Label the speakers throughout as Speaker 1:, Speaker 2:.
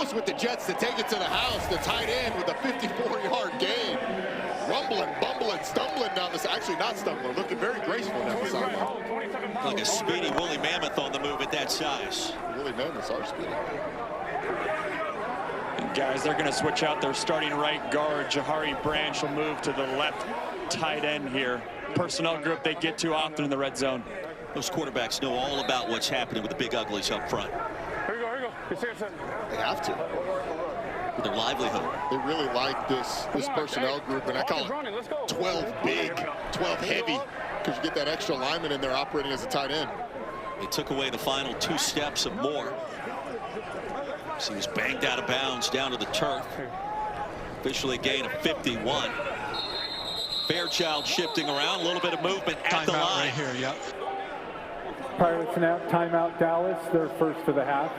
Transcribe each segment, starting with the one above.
Speaker 1: struggles with the Jets to take it to the house. The tight end with a 54-yard gain. Rumbling, bumbling, stumbling down this. Actually, not stumbling. Looking very graceful down the sideline.
Speaker 2: Like a speedy woolly mammoth on the move at that size.
Speaker 1: Woolly mammoths are speedy.
Speaker 3: And guys, they're going to switch out their starting right guard. Jahari Branch will move to the left tight end here. Personnel group they get to often in the red zone.
Speaker 2: Those quarterbacks know all about what's happening with the big uglies up front.
Speaker 4: Here you go, here you go.
Speaker 1: They have to.
Speaker 2: For their livelihood.
Speaker 1: They really like this personnel group, and I call it 12 big, 12 heavy, because you get that extra lineman in there operating as a tight end.
Speaker 2: They took away the final 2 steps of Moore. So he was banged out of bounds down to the turf. Officially a gain of 51. Fairchild shifting around, a little bit of movement at the line.
Speaker 5: Right here, yep.
Speaker 6: Prior to snap, timeout Dallas, their first of the half.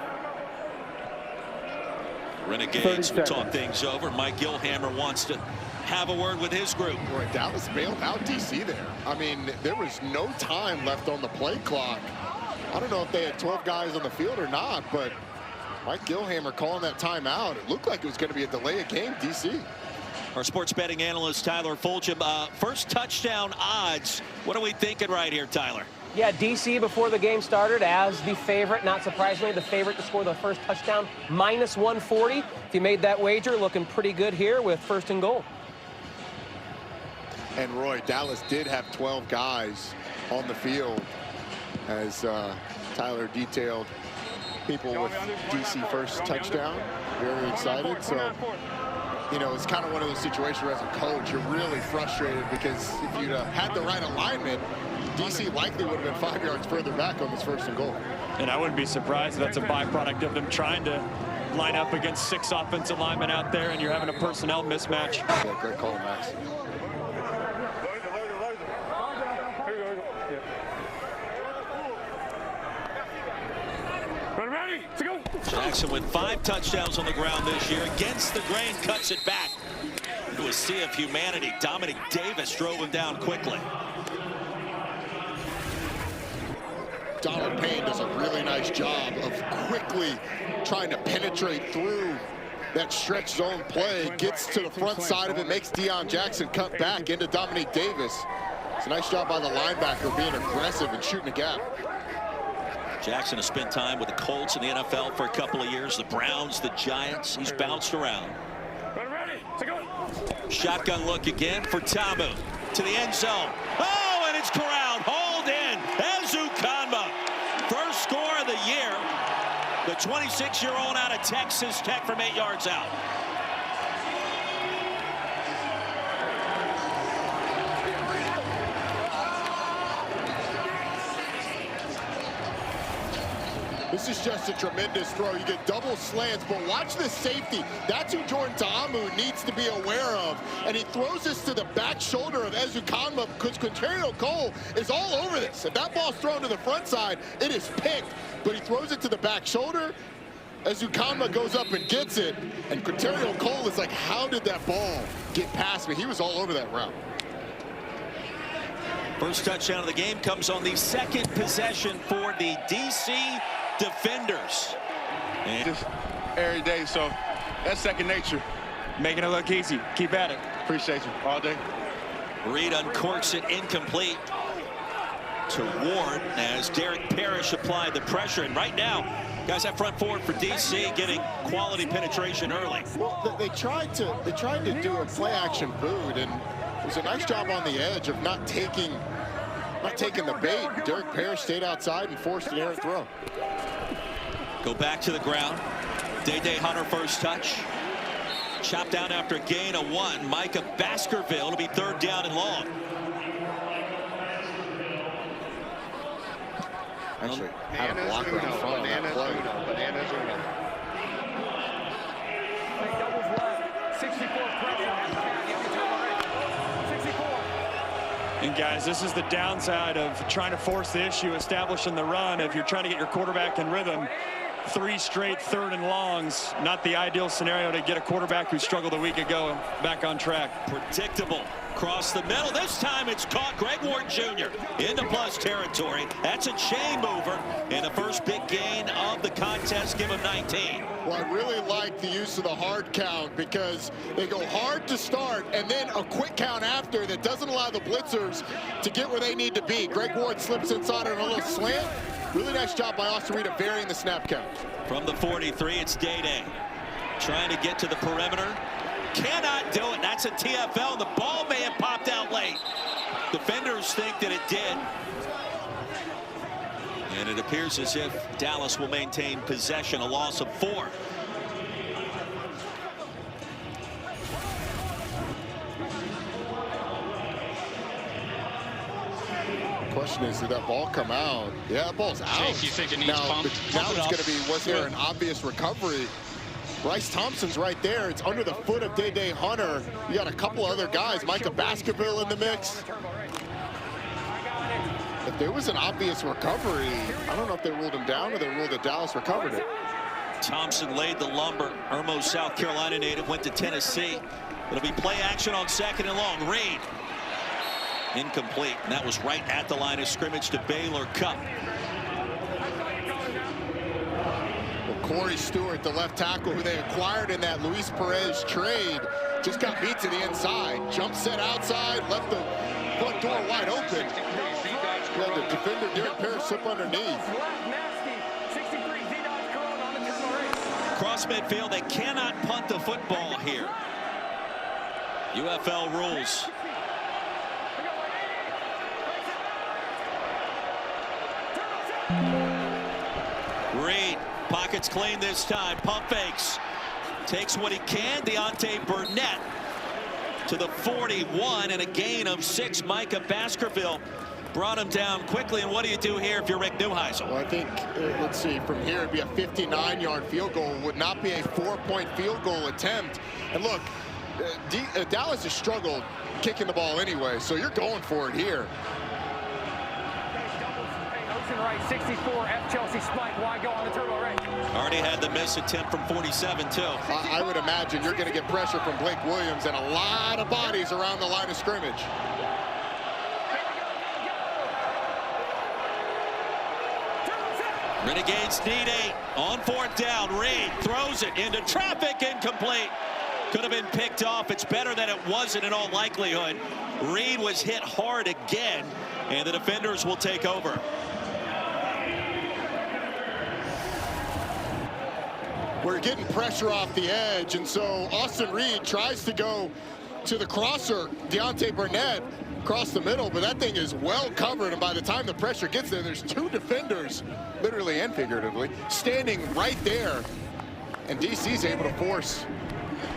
Speaker 2: Renegades will talk things over. Mike Gilhammer wants to have a word with his group.
Speaker 1: Boy, Dallas bailed out DC there. I mean, there was no time left on the play clock. I don't know if they had 12 guys on the field or not, but Mike Gilhammer calling that timeout. It looked like it was going to be a delay of game, DC.
Speaker 2: Our sports betting analyst, Tyler Fulgham. First touchdown odds. What are we thinking right here, Tyler?
Speaker 7: Yeah, DC before the game started as the favorite, not surprisingly, the favorite to score the first touchdown, minus 140. If you made that wager, looking pretty good here with first and goal.
Speaker 1: And Roy, Dallas did have 12 guys on the field, as Tyler detailed. People with DC first touchdown, very excited. So, you know, it's kind of one of those situations where as a coach, you're really frustrated because if you'd had the right alignment, DC likely would have been 5 yards further back on this first and goal.
Speaker 3: And I wouldn't be surprised if that's a byproduct of them trying to line up against 6 offensive linemen out there and you're having a personnel mismatch.
Speaker 1: Yeah, great call, Max.
Speaker 2: Jackson with 5 touchdowns on the ground this year. Against the grain, cuts it back into a sea of humanity. Dominic Davis drove him down quickly.
Speaker 1: Donald Payne does a really nice job of quickly trying to penetrate through that stretch zone play. Gets to the front side of it, makes Deion Jackson cut back into Dominic Davis. It's a nice job by the linebacker being aggressive and shooting a gap.
Speaker 2: Jackson has spent time with the Colts in the NFL for a couple of years. The Browns, the Giants. He's bounced around. Shotgun look again for Tamu. To the end zone. Oh, and it's corralled. Hauled in. Ezukanma. First score of the year. The 26-year-old out of Texas Tech from 8 yards out.
Speaker 1: This is just a tremendous throw. You get double slants, but watch this safety. That's who Jordan Ta'amu needs to be aware of. And he throws this to the back shoulder of Ezukanma because Quinterio Cole is all over this. If that ball's thrown to the front side, it is picked. But he throws it to the back shoulder. Ezukanma goes up and gets it. And Quinterio Cole is like, how did that ball get past me? He was all over that route.
Speaker 2: First touchdown of the game comes on the second possession for the DC defenders. And
Speaker 4: just every day, so that's second nature.
Speaker 3: Making it look easy. Keep at it.
Speaker 4: Appreciate you all day.
Speaker 2: Reed uncorks it incomplete to Ward as Derek Parrish applied the pressure. And right now, guys, that front forward for DC getting quality penetration early.
Speaker 1: Well, they tried to do a play action boot, and it was a nice job on the edge of not taking the bait. Derek Parrish stayed outside and forced an errant throw.
Speaker 2: Go back to the ground. Day Hunter first touch. Chopped down after a gain of 1. Micah Baskerville. It'll be 3rd down and long.
Speaker 1: Actually, had a blocker in front on that play.
Speaker 4: Bananas Uno.
Speaker 7: Doubles left. 64 pressure. 64.
Speaker 3: And guys, this is the downside of trying to force the issue, establishing the run. If you're trying to get your quarterback in rhythm, 3 straight 3rd and longs, not the ideal scenario to get a quarterback who struggled a week ago back on track.
Speaker 2: Predictable Across the middle. This time it's caught. Greg Ward Jr. into plus territory. That's a chain mover. And the first big gain of the contest. Give him 19.
Speaker 1: Well, I really like the use of the hard count because they go hard to start and then a quick count after that doesn't allow the blitzers to get where they need to be. Greg Ward slips inside on a little slant. Really nice job by Austin Reed of varying the snap count.
Speaker 2: From the 43, it's Day-Day. Trying to get to the perimeter. Cannot do it. That's a TFL. The ball may have popped out late. Defenders think that it did. And it appears as if Dallas will maintain possession, a loss of 4.
Speaker 1: Question is, did that ball come out? Yeah, that ball's out.
Speaker 5: Jake, you think it needs
Speaker 1: now,
Speaker 5: pump?
Speaker 1: Now it's going to be, was there an obvious recovery? Bryce Thompson's right there. It's under the foot of Day-Day Hunter. You got a couple other guys. Micah Baskerville in the mix. If there was an obvious recovery, I don't know if they ruled him down or they ruled that Dallas recovered it.
Speaker 2: Thompson laid the lumber. Irmo, South Carolina native, went to Tennessee. It'll be play action on 2nd and long. Reed. Incomplete. And that was right at the line of scrimmage to Baylor Cup.
Speaker 1: Corey Stewart, the left tackle who they acquired in that Luis Perez trade, just got beat to the inside. Jump set outside, left the front door wide open. Well, the defender, Derek Parrish, slip underneath.
Speaker 2: Cross midfield, they cannot punt the football here. UFL rules. Reed. Pockets clean this time. Pump fakes. Takes what he can. Deontay Burnett to the 41 and a gain of 6. Micah Baskerville brought him down quickly. And what do you do here if you're Rick Neuheisel?
Speaker 1: Well, I think, let's see, from here it'd be a 59-yard field goal. Would not be a 4-point field goal attempt. And look, Dallas has struggled kicking the ball anyway, so you're going for it here.
Speaker 8: Right, 64, F. Chelsea Spike, wide go on the turbo right.
Speaker 2: Already had the miss attempt from 47, too.
Speaker 1: I would imagine you're going to get pressure from Blake Williams and a lot of bodies around the line of scrimmage.
Speaker 2: Renegades need 8 on 4th down. Reed throws it into traffic, incomplete. Could have been picked off. It's better that it wasn't in all likelihood. Reed was hit hard again, and the defenders will take over.
Speaker 1: We're getting pressure off the edge, and so Austin Reed tries to go to the crosser, Deontay Burnett, across the middle, but that thing is well covered, and by the time the pressure gets there, there's 2 defenders, literally and figuratively, standing right there, and DC's able to force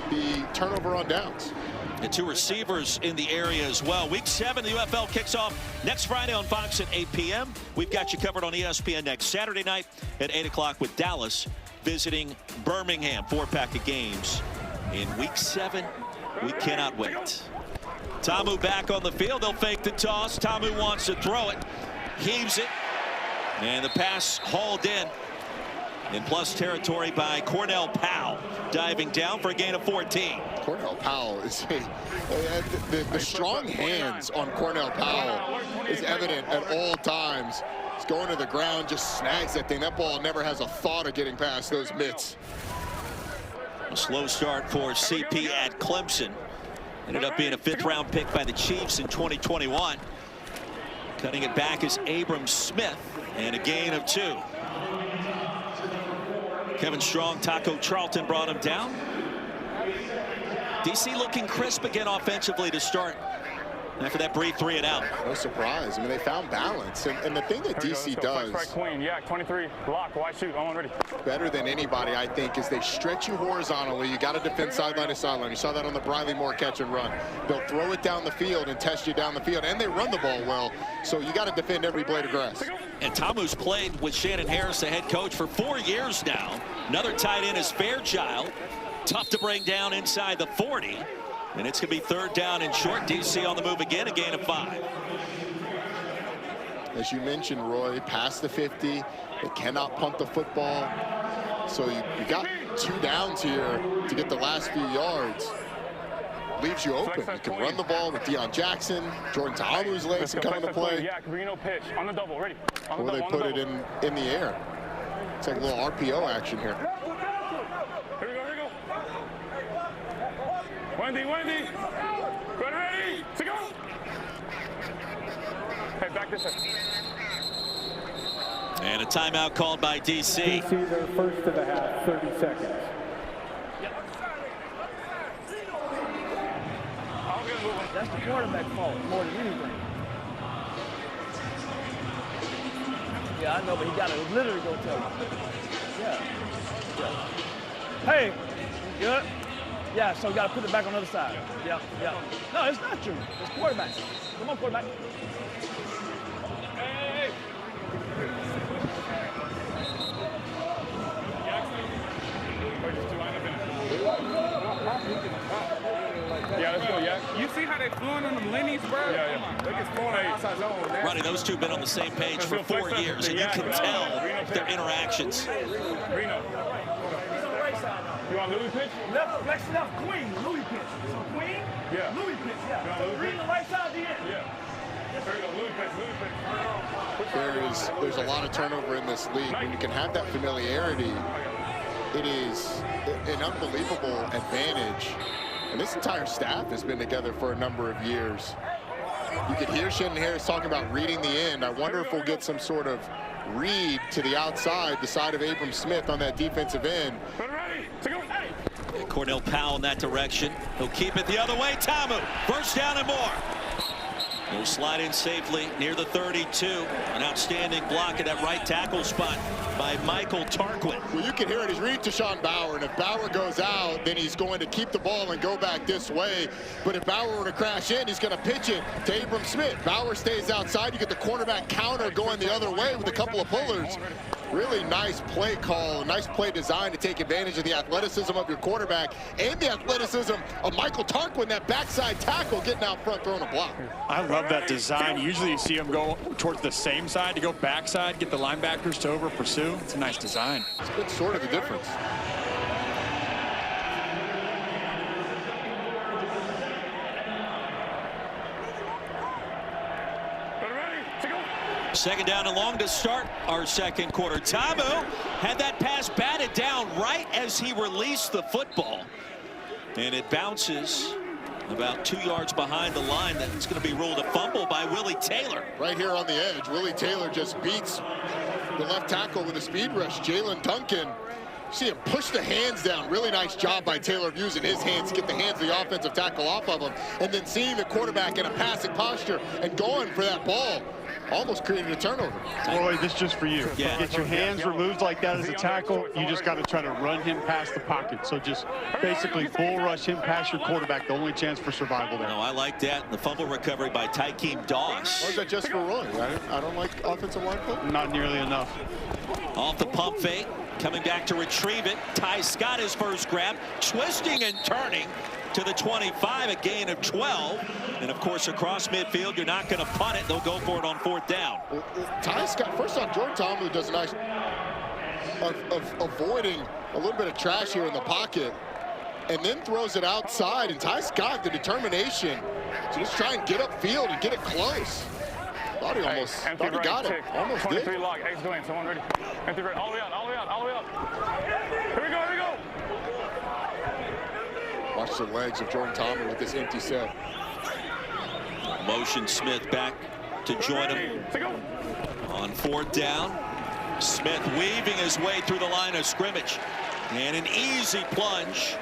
Speaker 1: the turnover on downs.
Speaker 2: And 2 receivers in the area as well. Week 7, the UFL kicks off next Friday on Fox at 8 p.m. We've got you covered on ESPN next Saturday night at 8 o'clock with Dallas visiting Birmingham. 4-pack of games in Week 7. We cannot wait. Tamu back on the field. They'll fake the toss. Tamu wants to throw it. Heaves it. And the pass hauled in plus territory by Cornell Powell. Diving down for a gain of 14.
Speaker 1: Cornell Powell is the strong hands on Cornell Powell is evident at all times. He's going to the ground, just snags that thing. That ball never has a thought of getting past those mitts.
Speaker 2: A slow start for CP at Clemson. Ended up being a 5th-round pick by the Chiefs in 2021. Cutting it back is Abram Smith, and a gain of 2. Kevin Strong, Taco Charlton brought him down. DC looking crisp again offensively to start after that brief 3 and out.
Speaker 1: No surprise. I mean, they found balance. And the thing that DC does
Speaker 4: queen. Yeah, 23, lock, wide shoot, on ready.
Speaker 1: Better than anybody, I think, is they stretch you horizontally. You got to defend sideline to sideline. You saw that on the Briley Moore catch and run. They'll throw it down the field and test you down the field, and they run the ball well. So you got to defend every blade of grass.
Speaker 2: And Tamu's played with Shannon Harris, the head coach, for 4 years now. Another tight end is Fairchild. Tough to bring down inside the 40. And it's going to be 3rd down and short. DC on the move again, a gain of 5.
Speaker 1: As you mentioned, Roy, past the 50. They cannot punt the football. So you got 2 downs here to get the last few yards. leaves you open. You can run the ball with Deion Jackson, Jordan Ta'amu's legs can come into play.
Speaker 4: Yeah, Reno pitch on the double, ready.
Speaker 1: Or they put it in the air. It's like a little RPO action here.
Speaker 4: Here we go. Wendy. Ready, to go. Hey, back this way.
Speaker 2: And a timeout called by DC.
Speaker 6: DC, their first of the half, 30 seconds.
Speaker 5: That's the quarterback fault more than anything. Yeah, I know, but he got to literally go tell him. Yeah. Hey, good. Yeah, so we got to put it back on the other side. Yeah. No, it's not true. It's quarterback. Come on, quarterback. Hey.
Speaker 4: Yeah, let's go, yeah.
Speaker 9: You see how they flew in the Lenny's, bro?
Speaker 4: Yeah.
Speaker 9: They get thrown outside zone.
Speaker 2: Ronnie, those two have been on the same page for 4 years, and you can tell their interactions.
Speaker 4: Reno. You want Louis pitch?
Speaker 5: Flex left, Queen, Louis pitch. So Queen,
Speaker 4: Yeah.
Speaker 5: Louis pitch, yeah. So Green the right side of the end.
Speaker 4: Yeah. There you go, Louis pitch.
Speaker 1: There's a lot of turnover in this league. When you can have that familiarity, it is an unbelievable advantage. And this entire staff has been together for a number of years. You could hear Shannon Harris talking about reading the end. I wonder if we'll get some sort of read to the outside, the side of Abram Smith on that defensive end.
Speaker 2: And Cornell Powell in that direction. He'll keep it the other way. Ta'amu, first down and more. He'll slide in safely near the 32. An outstanding block at that right tackle spot by Michael Tarquin.
Speaker 1: Well, you can hear it. He's reading to Sean Bauer, and if Bauer goes out, then he's going to keep the ball and go back this way. But if Bauer were to crash in, he's going to pitch it to Abram Smith. Bauer stays outside. You get the cornerback counter going the other way with a couple of pullers. Really nice play call, nice play design to take advantage of the athleticism of your quarterback and the athleticism of Michael Tarquin, that backside tackle getting out front, throwing a block.
Speaker 3: I love that design. Usually you see him go towards the same side to go backside, get the linebackers to over pursue. It's a nice design.
Speaker 1: It's been sort of the difference.
Speaker 2: Second down and long to start our second quarter. Ta'amu had that pass batted down right as he released the football. And it bounces about 2 yards behind the line. That's going to be ruled a fumble by Willie Taylor.
Speaker 1: Right here on the edge, Willie Taylor just beats the left tackle with a speed rush. Jalen Duncan, see him push the hands down. Really nice job by Taylor of using his hands to get the hands of the offensive tackle off of him. And then seeing the quarterback in a passing posture and going for that ball. Almost created a turnover.
Speaker 10: Roy, this is just for you.
Speaker 2: Yeah.
Speaker 10: Get your hands removed like that as a tackle. You just got to try to run him past the pocket. So just basically bull rush him past your quarterback. The only chance for survival there.
Speaker 2: No, I like that. The fumble recovery by Tykeem Doss.
Speaker 1: Or is that just for Roy? I don't like offensive line play.
Speaker 10: Not nearly enough.
Speaker 2: Off the pump fake, coming back to retrieve it. Ty Scott his first grab, twisting and turning to the 25, a gain of 12. And of course, across midfield, you're not going to punt it. They'll go for it on fourth down.
Speaker 1: Well, Ty Scott, first off, Jordan Ta'amu does a nice of avoiding a little bit of trash here in the pocket, and then throws it outside. And Ty Scott, the determination to just try and get upfield and get it close. Thought he almost thought he got it. Almost
Speaker 4: 23
Speaker 1: did.
Speaker 4: lock, X doing, someone ready. Empty right, all the way out, all the way out, all the way out. Here we go, here we go.
Speaker 1: Watch the legs of Jordan Ta'amu with this empty set.
Speaker 2: Motion Smith back to join him on fourth down. Smith weaving his way through the line of scrimmage. And an easy plunge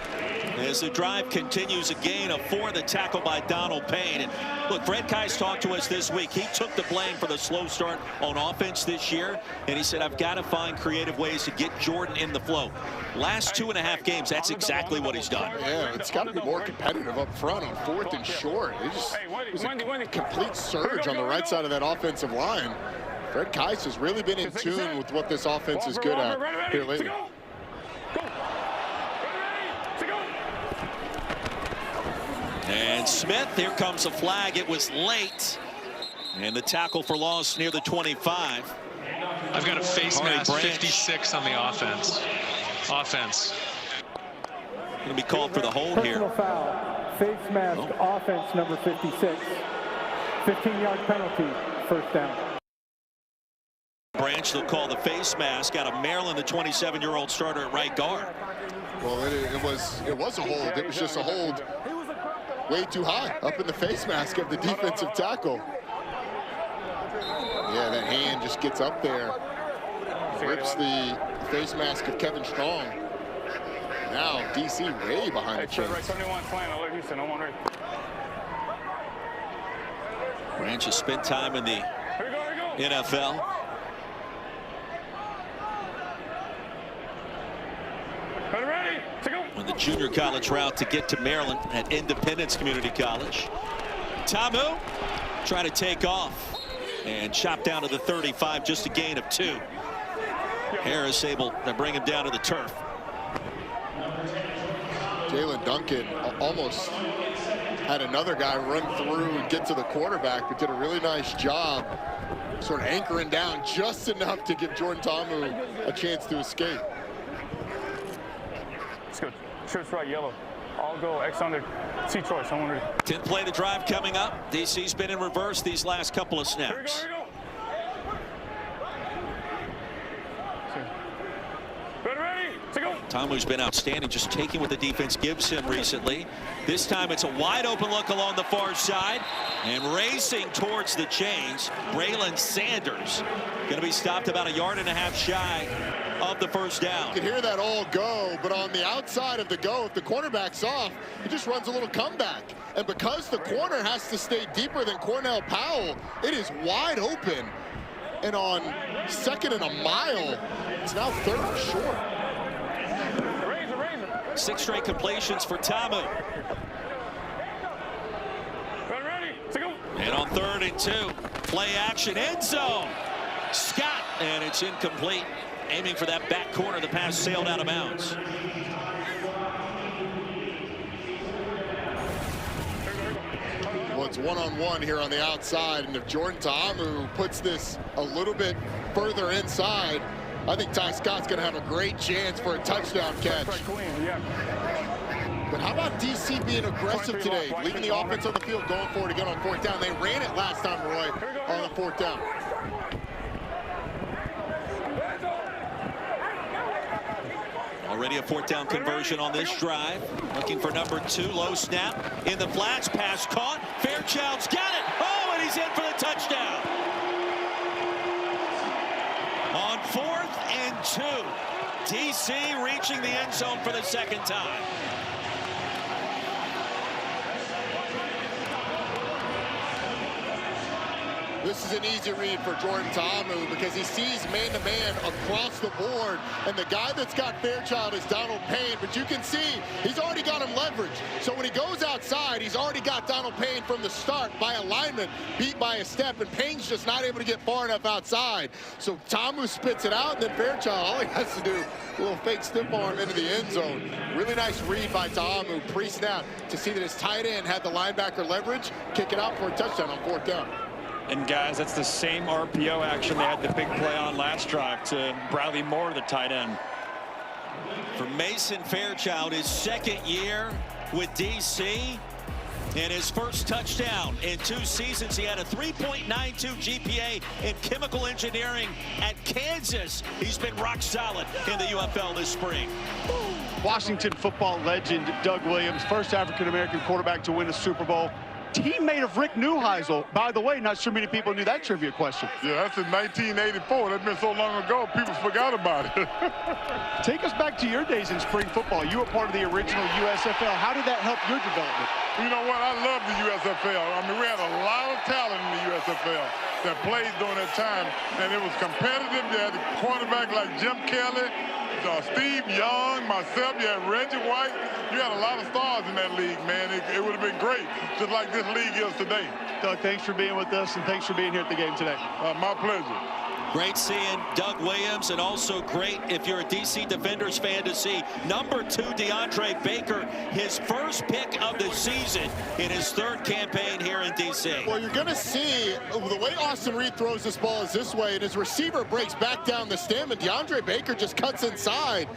Speaker 2: as the drive continues. A gain of 4, the tackle by Donald Payne. And look, Fred Kais talked to us this week. He took the blame for the slow start on offense this year, and he said, I've got to find creative ways to get Jordan in the flow. Last 2.5 games, that's exactly what he's done.
Speaker 1: Yeah, it's got to be more competitive up front on fourth and short. It was a complete surge on the right side of that offensive line. Fred Kais has really been in tune with what this offense is good at here lately.
Speaker 2: And Smith, here comes a flag. It was late. And the tackle for loss near the 25.
Speaker 11: I've got a face mask 56 on the offense.
Speaker 2: Going to be called for the hold here.
Speaker 6: Personal foul, face mask offense number 56. 15-yard penalty, first down.
Speaker 2: Branch, they'll call the face mask out of Maryland, the 27-year-old starter at right guard.
Speaker 1: Well, it was a hold. It was just a hold way too high up in the face mask of the defensive tackle. Yeah, that hand just gets up there, rips the face mask of Kevin Strong. Now DC way behind the chains.
Speaker 4: Right 71 slant. I'll let Houston. I'm on ready.
Speaker 2: Branch has spent time in the NFL.
Speaker 4: Ready?
Speaker 2: On the junior college route to get to Maryland at Independence Community College. Tamu trying to take off and chop down to the 35, just a gain of 2. Harris able to bring him down to the turf.
Speaker 1: Jalen Duncan almost had another guy run through and get to the quarterback, but did a really nice job sort of anchoring down just enough to give Jordan Tamu a chance to escape.
Speaker 4: It's good. Shirt's right, yellow. I'll go X under C choice. I'm ready.
Speaker 2: 10th play of the drive coming up. DC's been in reverse these last couple of snaps.
Speaker 4: Here we go. Ready? To go.
Speaker 2: Tamu's been outstanding, just taking what the defense gives him recently. This time it's a wide open look along the far side and racing towards the chains. Braylon Sanders going to be stopped about 1.5 yards shy of the first down.
Speaker 1: You can hear that all go, but on the outside of the go, if the cornerback's off, he just runs a little comeback. And because the corner has to stay deeper than Cornell Powell, it is wide open. And on 2nd and a mile, it's now 3rd and short.
Speaker 2: 6 straight completions for Tamu.
Speaker 4: Ready? To go.
Speaker 2: And on 3rd and 2, play action, end zone. Scott, and it's incomplete. Aiming for that back corner, the pass sailed out of bounds.
Speaker 1: Well, it's one-on-one here on the outside, and if Jordan Tamu puts this a little bit further inside, I think Ty Scott's going to have a great chance for a touchdown catch. But how about DC being aggressive today, leaving the offense on the field, going for it again on 4th down? They ran it last time, Roy, on the 4th down.
Speaker 2: Already a 4th down conversion on this drive. Looking for number 2, low snap. In the flats, pass caught. Fairchild's got it. Oh, and he's in for the touchdown. On 4th and 2. DC reaching the end zone for the 2nd time.
Speaker 1: This is an easy read for Jordan Tamu because he sees man-to-man across the board, and the guy that's got Fairchild is Donald Payne, but you can see he's already got him leveraged. So when he goes outside, he's already got Donald Payne from the start by alignment, beat by a step, and Payne's just not able to get far enough outside. So Tamu spits it out, and then Fairchild, all he has to do, a little fake stiff arm into the end zone. Really nice read by Tamu pre-snap to see that his tight end had the linebacker leverage, kick it out for a touchdown on 4th down.
Speaker 3: And guys, that's the same RPO action they had the big play on last drive to Bradley Moore, the tight end.
Speaker 2: For Mason Fairchild, his 2nd year with DC, and his first touchdown in 2 seasons. He had a 3.92 GPA in chemical engineering at Kansas. He's been rock solid in the UFL this spring.
Speaker 10: Washington football legend Doug Williams, first African-American quarterback to win a Super Bowl. Teammate of Rick Neuheisel. By the way, not sure many people knew that trivia question.
Speaker 12: Yeah, that's in 1984. That's been so long ago, people forgot about it.
Speaker 10: Take us back to your days in spring football. You were part of the original USFL. How did that help your development?
Speaker 12: You know what? I love the USFL. I mean, we had a lot of talent in the USFL that played during that time, and it was competitive. You had a quarterback like Jim Kelly, Steve Young, myself, you had Reggie White. You had a lot of stars in that league, man. It would have been great, just like this league is today.
Speaker 10: Doug, thanks for being with us, and thanks for being here at the game today.
Speaker 12: My pleasure.
Speaker 2: Great seeing Doug Williams, and also great if you're a DC Defenders fan to see number 2 DeAndre Baker, his first pick of the season in his 3rd campaign here in DC.
Speaker 1: Well, you're going to see the way Austin Reed throws this ball is this way, and his receiver breaks back down the stem, and DeAndre Baker just cuts inside.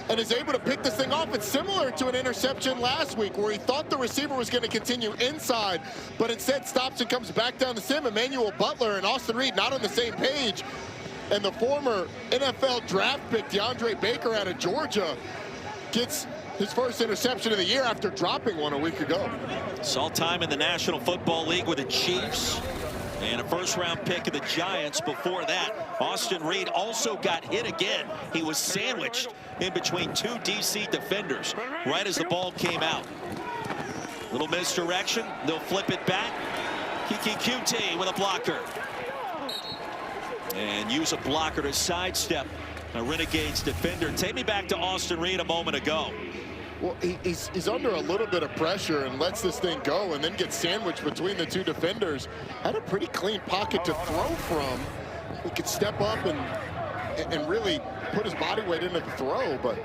Speaker 1: and is able to pick this thing off. It's similar to an interception last week where he thought the receiver was going to continue inside, but instead stops and comes back down the sim. Emmanuel Butler and Austin Reed not on the same page. And the former NFL draft pick, DeAndre Baker out of Georgia, gets his first interception of the year after dropping one a week ago.
Speaker 2: Saw time in the National Football League with the Chiefs. And a first-round pick of the Giants before that. Austin Reed also got hit again. He was sandwiched in between two DC defenders right as the ball came out. Little misdirection. They'll flip it back. Kiki QT with a blocker. And use a blocker to sidestep a Renegades defender. Take me back to Austin Reed a moment ago.
Speaker 1: Well, he's under a little bit of pressure and lets this thing go and then gets sandwiched between the two defenders. Had a pretty clean pocket to throw from. He could step up and really put his body weight into the throw, but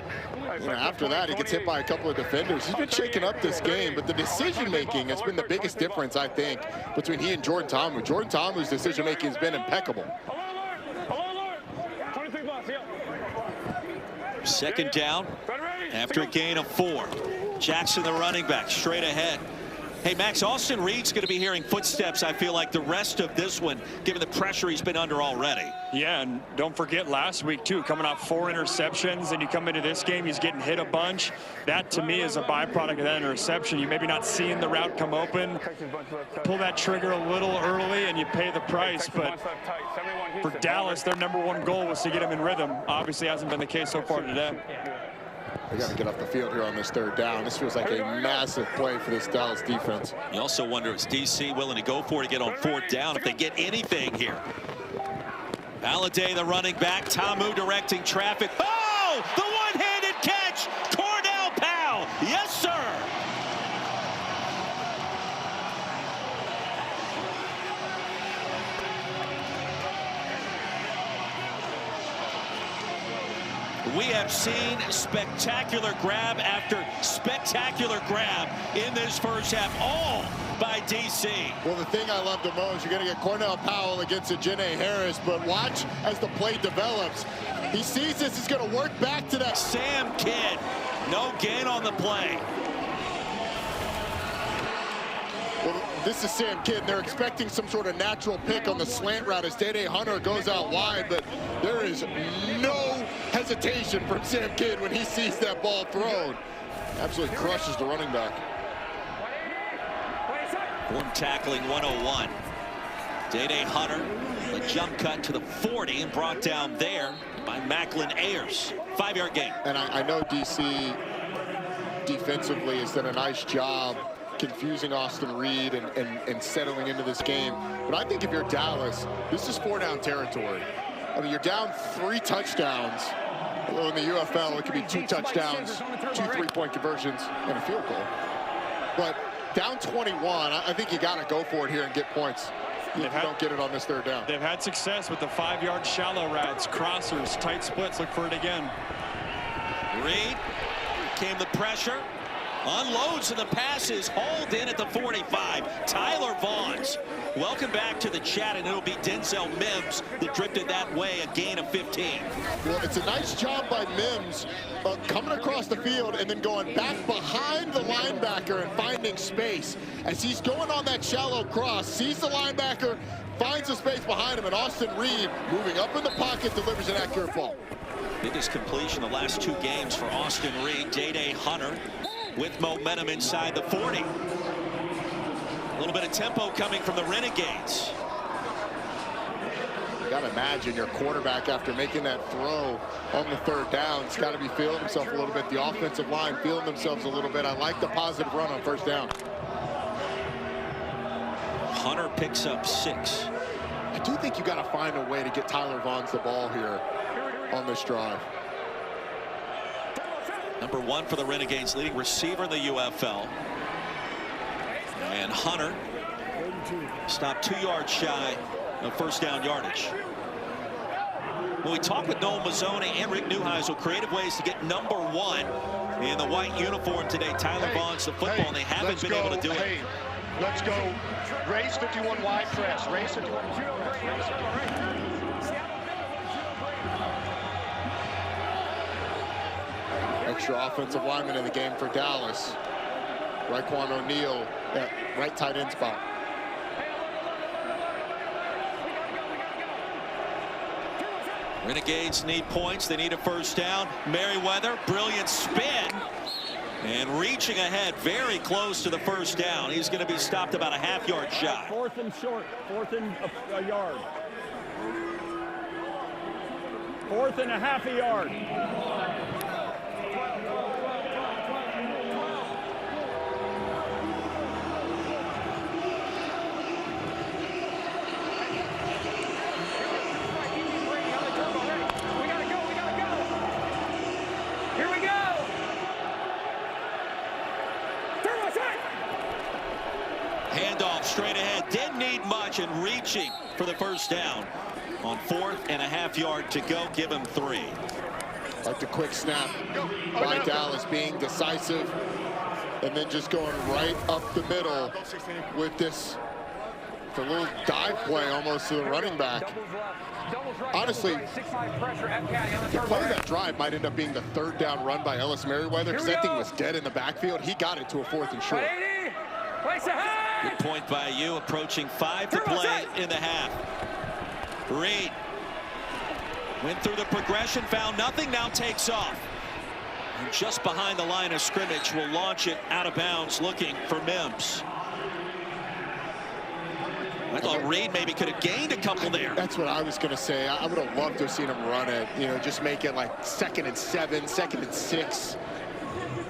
Speaker 1: you know, after that he gets hit by a couple of defenders. He's been shaking up this game, but the decision making has been the biggest difference, I think, between he and Jordan Ta'amu. Jordan Ta'amu's decision making has been impeccable.
Speaker 2: Second down after a gain of 4. Jackson, the running back, straight ahead. Hey, Max, Austin Reed's going to be hearing footsteps, I feel like, the rest of this one, given the pressure he's been under already.
Speaker 3: Yeah, and don't forget last week, too, coming off 4 interceptions, and you come into this game, he's getting hit a bunch. That, to me, is a byproduct of that interception. You maybe not seeing the route come open, pull that trigger a little early, and you pay the price. But for Dallas, their #1 goal was to get him in rhythm. Obviously hasn't been the case so far today.
Speaker 1: They got to get off the field here on this third down. This feels like a massive play for this Dallas defense.
Speaker 2: You also wonder, is DC willing to go for it to get on 4th down if they get anything here? Valladay, the running back. Ta'amu directing traffic. Oh, the one-handed catch. Cornell Powell. Yes, sir. We have seen spectacular grab after spectacular grab in this first half, all by DC.
Speaker 1: Well, the thing I love the most, you're going to get Cornell Powell against Ajene Harris, but watch as the play develops. He sees this, he's going to work back to that.
Speaker 2: Sam Kidd, no gain on the play.
Speaker 1: Well, this is Sam Kidd. They're expecting some sort of natural pick on the slant route as Dede Hunter goes out wide, but there is no hesitation from Sam Kidd when he sees that ball thrown. Absolutely crushes the running back.
Speaker 2: Form tackling 101. Dede Hunter, a jump cut to the 40 and brought down there by Macklin Ayers. 5-yard gain.
Speaker 1: And I know DC defensively has done a nice job confusing Austin Reed and settling into this game. But I think if you're Dallas, this is 4-down territory. I mean, you're down 3 touchdowns. Well, in the UFL, it could be 2 touchdowns, 2 3-point conversions, and a field goal. But down 21, I think you got to go for it here and get points. If you don't get it on this third down.
Speaker 3: They've had success with the 5-yard shallow routes, crossers, tight splits. Look for it again.
Speaker 2: Reed, came the pressure. Unloads and the passes hauled in at the 45. Tyler Vaughns. Welcome back to the chat, and it'll be Denzel Mims that drifted that way, a gain of 15.
Speaker 1: Well, it's a nice job by Mims coming across the field and then going back behind the linebacker and finding space. As he's going on that shallow cross, sees the linebacker, finds the space behind him, and Austin Reed, moving up in the pocket, delivers an accurate ball.
Speaker 2: Biggest completion the last 2 games for Austin Reed. Dede Hunter with momentum inside the 40. A little bit of tempo coming from the Renegades.
Speaker 1: You got to imagine your quarterback, after making that throw on the third down, has got to be feeling himself a little bit. The offensive line feeling themselves a little bit. I like the positive run on first down.
Speaker 2: Hunter picks up 6.
Speaker 1: I do think you got to find a way to get Tyler Vaughns the ball here on this drive.
Speaker 2: #1 for the Renegades, leading receiver in the UFL. And Hunter stopped 2 yards shy of first down yardage. When we talk with Noel Mazzoni and Rick Neuheisel, creative ways to get #1 in the white uniform today. Tyler Vaughns, the football, and they haven't been able to do it.
Speaker 10: Let's go. Race 51 wide press. Race 51 wide press.
Speaker 1: Extra offensive lineman in the game for Dallas. Raekwon O'Neal at right tight end spot.
Speaker 2: Renegades need points. They need a first down. Merriweather, brilliant spin. And reaching ahead, very close to the first down. He's going to be stopped about a half-yard shot.
Speaker 5: 4th and short, 4th and a yard. 4th and a half a yard.
Speaker 2: Handoff straight ahead, didn't need much, and reaching for the first down on 4th and a half yard to go. Give him 3.
Speaker 1: Like the quick snap by Dallas, being decisive and then just going right up the middle with this little dive play almost to the running back. Honestly, the play of that drive might end up being the 3rd down run by Ellis Merriweather, because that thing was dead in the backfield. He got it to a 4th and short.
Speaker 2: Good point by you. Approaching 5 to play in the half. Reed went through the progression, found nothing, now takes off. And just behind the line of scrimmage, will launch it out of bounds, looking for Mims. I thought Reed maybe could have gained a couple there.
Speaker 1: That's what I was going to say. I would have loved to have seen him run it, you know, just make it like 2nd and 7, 2nd and 6,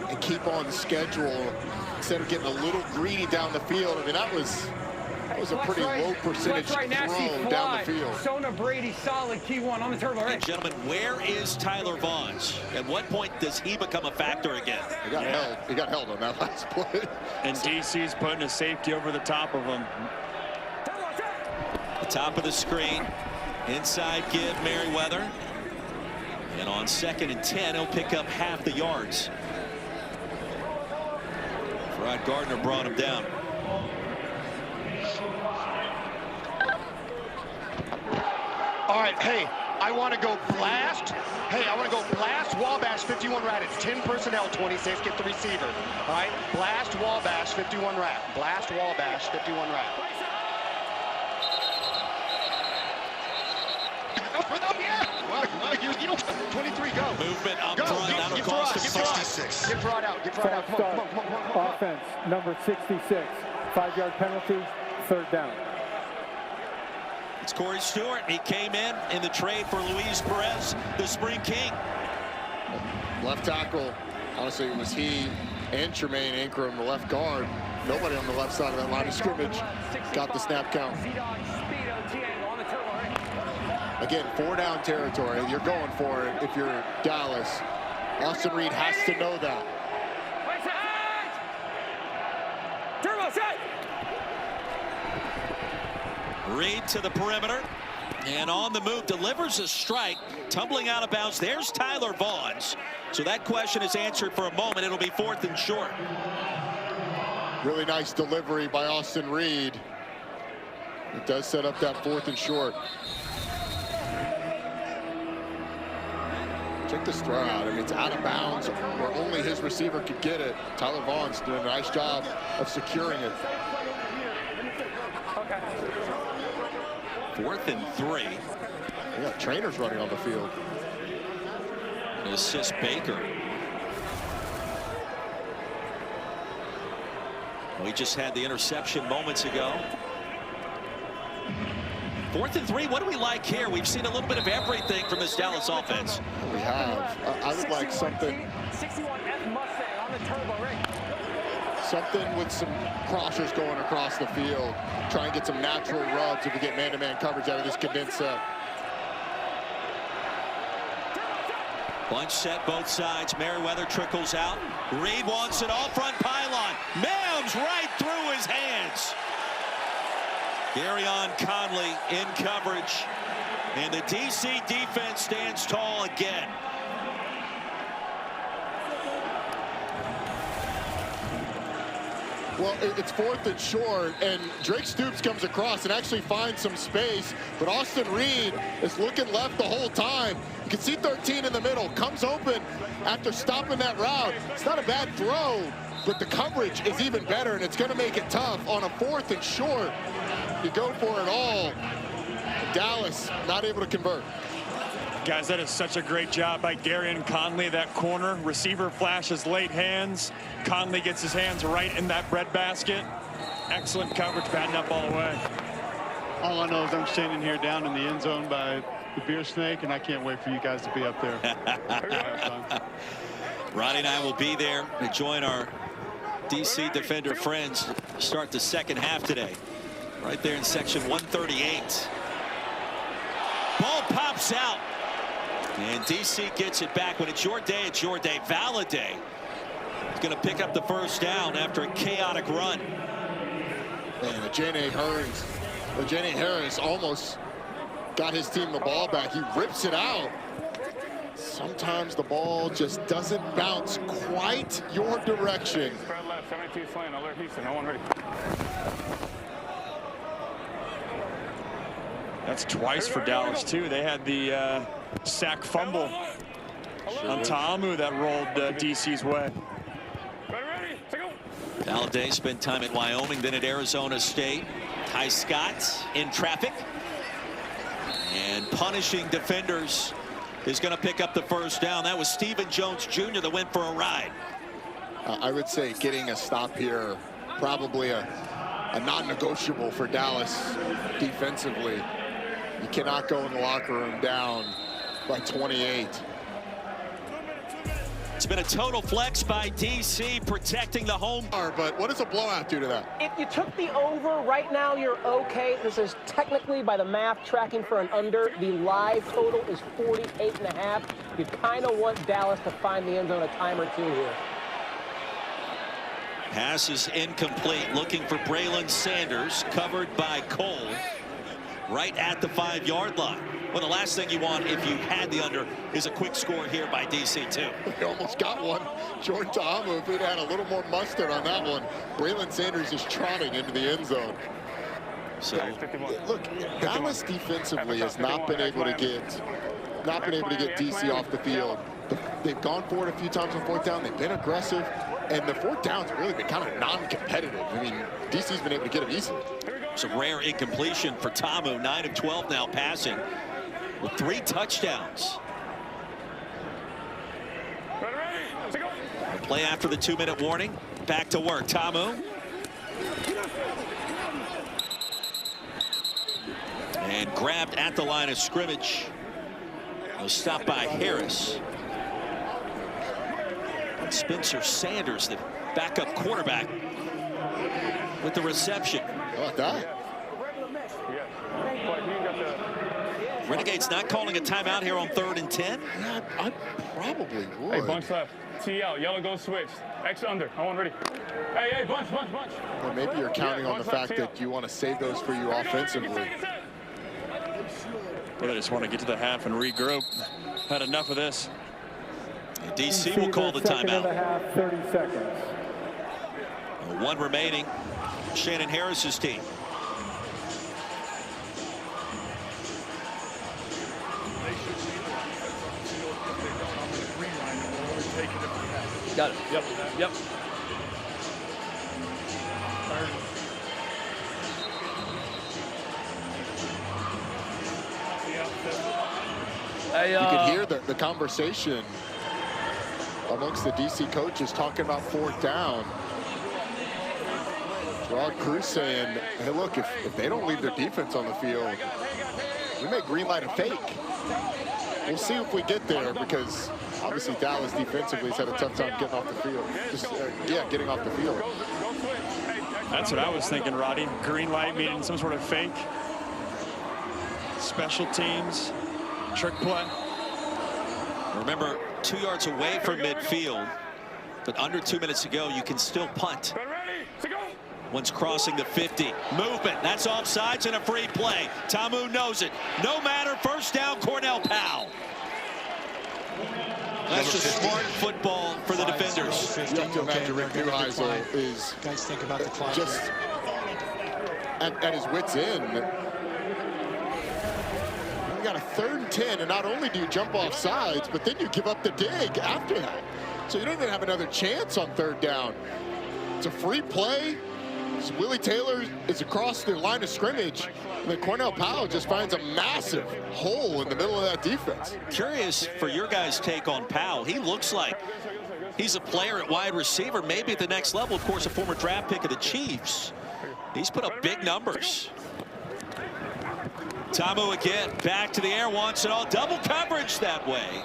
Speaker 1: and keep on schedule instead of getting a little greedy down the field. I mean, that was a pretty low percentage throw down the field.
Speaker 8: Sona Brady, solid key one on the turbo.
Speaker 2: And gentlemen, where is Tyler Vaughns? At what point does he become a factor again?
Speaker 1: He got held. He got held on that last play.
Speaker 3: And DC's putting a safety over the top of him.
Speaker 2: The top of the screen, inside give Merriweather, and on 2nd and 10 he'll pick up half the yards. Rod Gardner brought him down.
Speaker 10: All right, hey, I want to go blast. Hey, I want to go blast Wabash 51 rat. It's 10 personnel, 26, get the receiver. All right, blast Wabash 51 rat. Blast Wabash 51 rat. Well, you know, 23, go.
Speaker 2: Movement up
Speaker 10: go,
Speaker 2: front, that'll cost him 66.
Speaker 10: Get Rod out, get Rod out. Come on.
Speaker 6: Offense, number 66, 5-yard penalty, 3rd down.
Speaker 2: It's Corey Stewart. He came in the trade for Luis Perez, the Spring King.
Speaker 1: Left tackle, honestly, it was he and Tremaine Ankrum, the left guard. Nobody on the left side of that line of scrimmage got the snap count. Again, 4-down territory. You're going for it if you're Dallas. Austin Reed has to know that.
Speaker 2: Reed to the perimeter, and on the move, delivers a strike, tumbling out of bounds. There's Tyler Vaughns. So that question is answered for a moment. It'll be 4th and short.
Speaker 1: Really nice delivery by Austin Reed. It does set up that 4th and short. Check this throw out. I mean, it's out of bounds where only his receiver could get it. Tyler Vaughn's doing a nice job of securing it.
Speaker 2: 4th and 3.
Speaker 1: We got trainers running on the field.
Speaker 2: And assist Baker. We just had the interception moments ago. 4th and 3, what do we like here? We've seen a little bit of everything from this Dallas offense.
Speaker 1: We have. I would like something.
Speaker 8: 61F Mustang on the turbo ring.
Speaker 1: Something with some crossers going across the field. Try and get some natural rubs if we get man-to-man coverage out of this condensed set.
Speaker 2: Bunch set both sides. Merriweather trickles out. Reed wants it all front pylon. Mims right through his hands. Garyon Conley in coverage, and the DC defense stands tall again.
Speaker 1: Well, it's 4th and short, and Drake Stoops comes across and actually finds some space, but Austin Reed is looking left the whole time. You can see 13 in the middle, comes open after stopping that route. It's not a bad throw, but the coverage is even better, and it's going to make it tough on a 4th and short. You go for it all. Dallas not able to convert.
Speaker 3: Guys, that is such a great job by Gary and Conley. That corner receiver flashes late hands. Conley gets his hands right in that breadbasket. Excellent coverage, batting up all the way.
Speaker 13: All I know is I'm standing here down in the end zone by the beer snake, and I can't wait for you guys to be up there.
Speaker 2: Roddy and I will be there to join our DC Defender friends to start the second half today. Right there in section 138. Ball pops out. And DC gets it back. When it's your day, it's your day. Valladay is going to pick up the first down after a chaotic run.
Speaker 1: And Ajene Harris almost got his team the ball back. He rips it out. Sometimes the ball just doesn't bounce quite your direction.
Speaker 4: Spread left, 72 slant, alert Houston, no one ready.
Speaker 3: That's twice for Dallas, too. They had the sack fumble on Ta'amu that rolled DC's way.
Speaker 2: Valladay spent time at Wyoming, then at Arizona State. Ty Scott in traffic. And punishing defenders is going to pick up the first down. That was Stephen Jones Jr. that went for a ride.
Speaker 1: I would say getting a stop here, probably a non-negotiable for Dallas defensively. You cannot go in the locker room down by 28.
Speaker 2: It's been a total flex by DC, protecting the home.
Speaker 1: But what does a blowout do to that?
Speaker 7: If you took the over, right now you're okay. This is technically, by the math, tracking for an under. The live total is 48.5. You kind of want Dallas to find the end zone a time or two here.
Speaker 2: Pass is incomplete. Looking for Braylon Sanders, covered by Cole, right at the 5-yard line. Well, the last thing you want if you had the under is a quick score here by DC too.
Speaker 1: He almost got one. Jordan Ta'amu, if he'd had a little more mustard on that one. Braylon Sanders is trotting into the end zone.
Speaker 2: So
Speaker 1: look, Dallas defensively has not been able to get DC off the field. They've gone for it a few times on 4th down. They've been aggressive, and the 4th down's really been kind of non-competitive. I mean, DC's been able to get it easily.
Speaker 2: Some rare incompletion for Ta'amu. 9 of 12 now passing with 3 touchdowns. Play after the 2-minute warning. Back to work. Ta'amu. And grabbed at the line of scrimmage. Was stopped by Harris. And Spencer Sanders, the backup quarterback, with the reception.
Speaker 1: How about that?
Speaker 2: Renegades not calling a timeout here on 3rd and 10?
Speaker 1: Yeah, I probably would.
Speaker 4: Hey, bunch left. T out. Yellow goes switch. X under. I want ready. Hey, bunch.
Speaker 1: Well, maybe you're counting on the fact that you want to save those for you offensively.
Speaker 3: Well, they just want to get to the half and regroup. Had enough of this.
Speaker 2: DC will call the timeout.
Speaker 6: Half, 30 seconds.
Speaker 2: 1 remaining. Shannon Harris's team.
Speaker 5: Got it. Yep. Hey,
Speaker 1: you could hear the conversation amongst the DC coaches talking about 4th down. Rod Cruz saying, hey, look, if they don't leave their defense on the field, we may green light a fake. We'll see if we get there, because obviously Dallas defensively has had a tough time getting off the field. Getting off the field.
Speaker 3: That's what I was thinking, Roddy. Green light meaning some sort of fake. Special teams, trick play.
Speaker 2: Remember, 2 yards away from midfield, but under 2 minutes to go, you can still punt. Once crossing the 50. Movement. That's offsides and a free play. Ta'amu knows it. No matter. First down, Cornell Powell. That's just smart football for the defenders.
Speaker 1: You have to imagine Rick Neuheisel is just at his wits' end. We got a 3rd and 10, and not only do you jump off sides, but then you give up the dig after that. So you don't even have another chance on 3rd down. It's a free play. So Willie Taylor is across the line of scrimmage, and then Cornell Powell just finds a massive hole in the middle of that defense.
Speaker 2: Curious for your guys' take on Powell. He looks like he's a player at wide receiver, maybe at the next level. Of course, a former draft pick of the Chiefs. He's put up big numbers. Tamu again, back to the air, wants it all. Double coverage that way.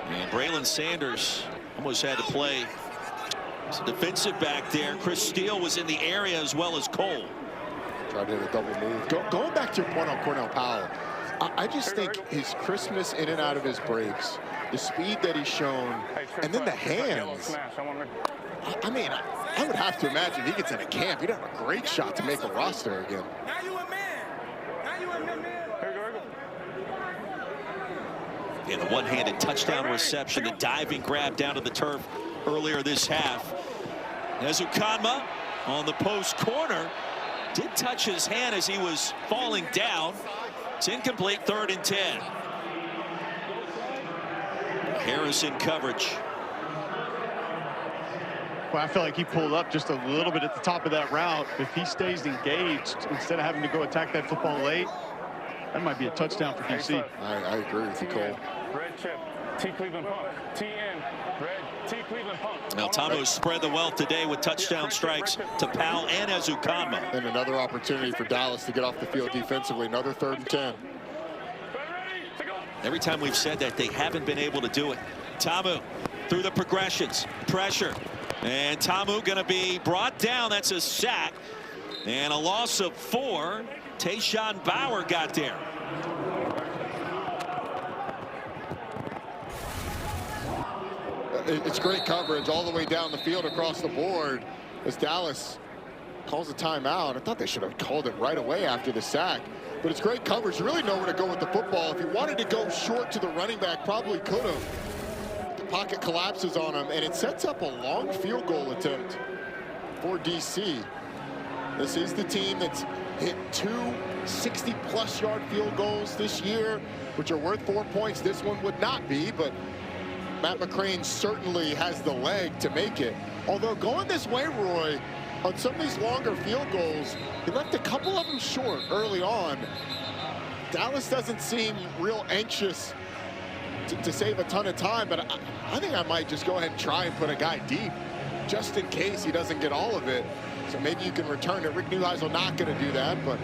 Speaker 2: And Braylon Sanders almost had to play as a defensive back there. Chris Steele was in the area as well as Cole.
Speaker 1: Tried to hit a double move. Going back to your point on Cornell Powell, I just think his crispness in and out of his breaks, the speed that he's shown, and then the hands. I mean, I would have to imagine he gets into camp, he'd have a great shot to make a roster again.
Speaker 2: Yeah, the one-handed touchdown reception, the diving grab down to the turf earlier this half. Ezukanma on the post corner did touch his hand as he was falling down. It's incomplete, 3rd and 10. Harrison coverage.
Speaker 13: Well, I feel like he pulled up just a little bit at the top of that route. If he stays engaged, instead of having to go attack that football late, that might be a touchdown for DC.
Speaker 1: I agree with you, Cole.
Speaker 4: Red chip, T Cleveland pump, TN, red, T Cleveland pump.
Speaker 2: Now Tamu spread the wealth today with touchdown strikes to Powell and Ezukanma.
Speaker 1: And another opportunity for Dallas to get off the field defensively. Another 3rd and 10.
Speaker 2: Every time we've said that, they haven't been able to do it. Tamu through the progressions, pressure, and Tamu going to be brought down. That's a sack and a loss of 4. Tayshawn Bauer got there.
Speaker 1: It's great coverage all the way down the field across the board as Dallas calls a timeout. I thought they should have called it right away after the sack. But it's great coverage. You really know where to go with the football. If you wanted to go short to the running back, probably could have. The pocket collapses on him, and it sets up a long field goal attempt for DC. This is the team that's hit 2 60-plus yard field goals this year, which are worth 4 points. This one would not be, but Matt McCrane certainly has the leg to make it. Although going this way, Roy, on some of these longer field goals, he left a couple of them short early on. Dallas doesn't seem real anxious to save a ton of time, but I think I might just go ahead and try and put a guy deep just in case he doesn't get all of it. So maybe you can return it. Rick Neuheisel not going to do that, but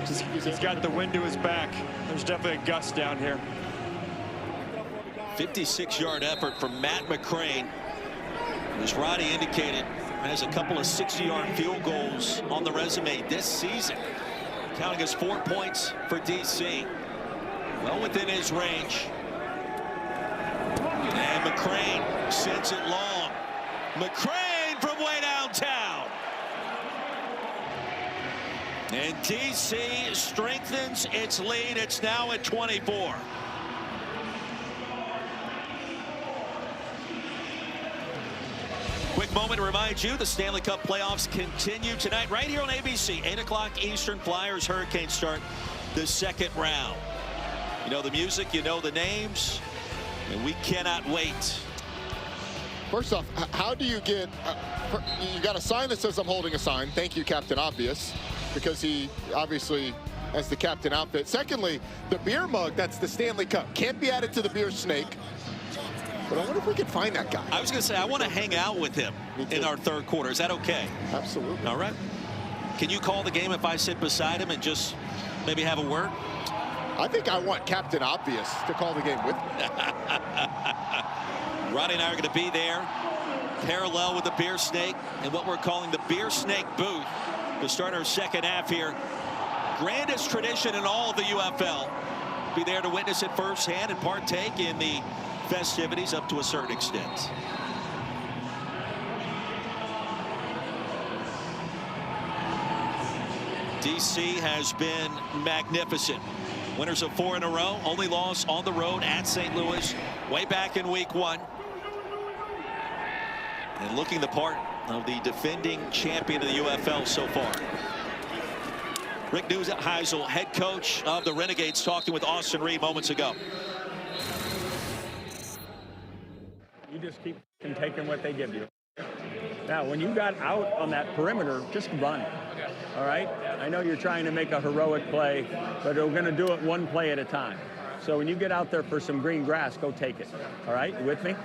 Speaker 3: he's got the wind to his back. There's definitely a gust down here.
Speaker 2: 56-yard effort from Matt McCrane. As Roddy indicated, has a couple of 60-yard field goals on the resume this season, counting as 4 points for DC. Well within his range. And McCrane sends it long. McCrane from way downtown. And DC strengthens its lead. It's now at 24. Quick moment to remind you the Stanley Cup playoffs continue tonight right here on ABC. 8 o'clock Eastern. Flyers Hurricanes start the second round. You know the music, you know the names, and we cannot wait.
Speaker 1: First off, how do you get, you got a sign that says I'm holding a sign. Thank you, Captain Obvious, because he obviously has the captain outfit. Secondly, the beer mug, that's the Stanley Cup. Can't be added to the beer snake. But I wonder if we can find that guy.
Speaker 2: I was going to say, I want to hang out with him in our third quarter. Is that okay?
Speaker 1: Absolutely.
Speaker 2: All right. Can you call the game if I sit beside him and just maybe have a word?
Speaker 1: I think I want Captain Obvious to call the game with me.
Speaker 2: Roddy and I are going to be there, parallel with the beer snake and what we're calling the beer snake booth to start our second half here. Grandest tradition in all of the UFL. Be there to witness it firsthand and partake in the festivities up to a certain extent. DC has been magnificent. Winners of 4 in a row. Only loss on the road at St. Louis way back in week 1. And looking the part of the defending champion of the UFL so far. Rick Neuheisel, head coach of the Renegades, talking with Austin Reed moments ago.
Speaker 5: You just keep taking what they give you. Now, when you got out on that perimeter, just run. All right? I know you're trying to make a heroic play, but we're going to do it one play at a time. So when you get out there for some green grass, go take it. All right? You with me?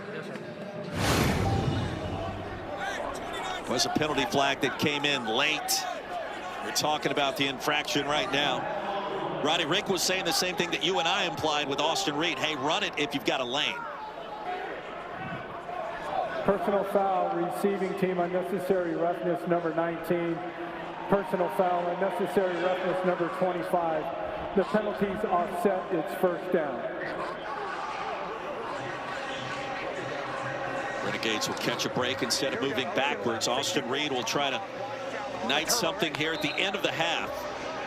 Speaker 2: Was a penalty flag that came in late. We're talking about the infraction right now. Roddy, Rick was saying the same thing that you and I implied with Austin Reed. Hey, run it if you've got a lane.
Speaker 6: Personal foul, receiving team, unnecessary roughness, number 19. Personal foul, unnecessary roughness, number 25. The penalties offset, it's first down.
Speaker 2: Renegades will catch a break instead of moving backwards. Austin Reed will try to knight something here at the end of the half.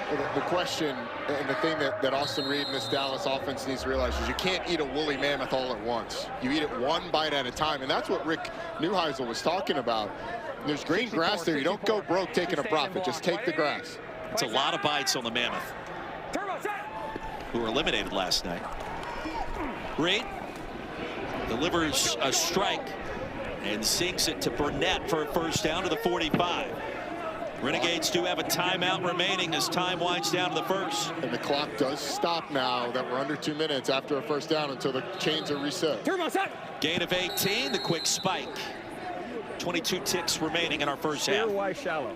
Speaker 1: Well, the question and the thing that Austin Reed and this Dallas offense needs to realize is you can't eat a woolly mammoth all at once. You eat it one bite at a time, and that's what Rick Neuheisel was talking about. There's green grass there. You don't go broke taking a profit. Just take the grass.
Speaker 2: It's a lot of bites on the mammoth, who were eliminated last night. Reed delivers a strike and sinks it to Burnett for a first down to the 45. Renegades do have a timeout remaining as time winds down to the first.
Speaker 1: And the clock does stop now that we're under 2 minutes after a first down until the chains are reset.
Speaker 2: Gain of 18, the quick spike. 22 ticks remaining in our first half.
Speaker 5: Why shallow?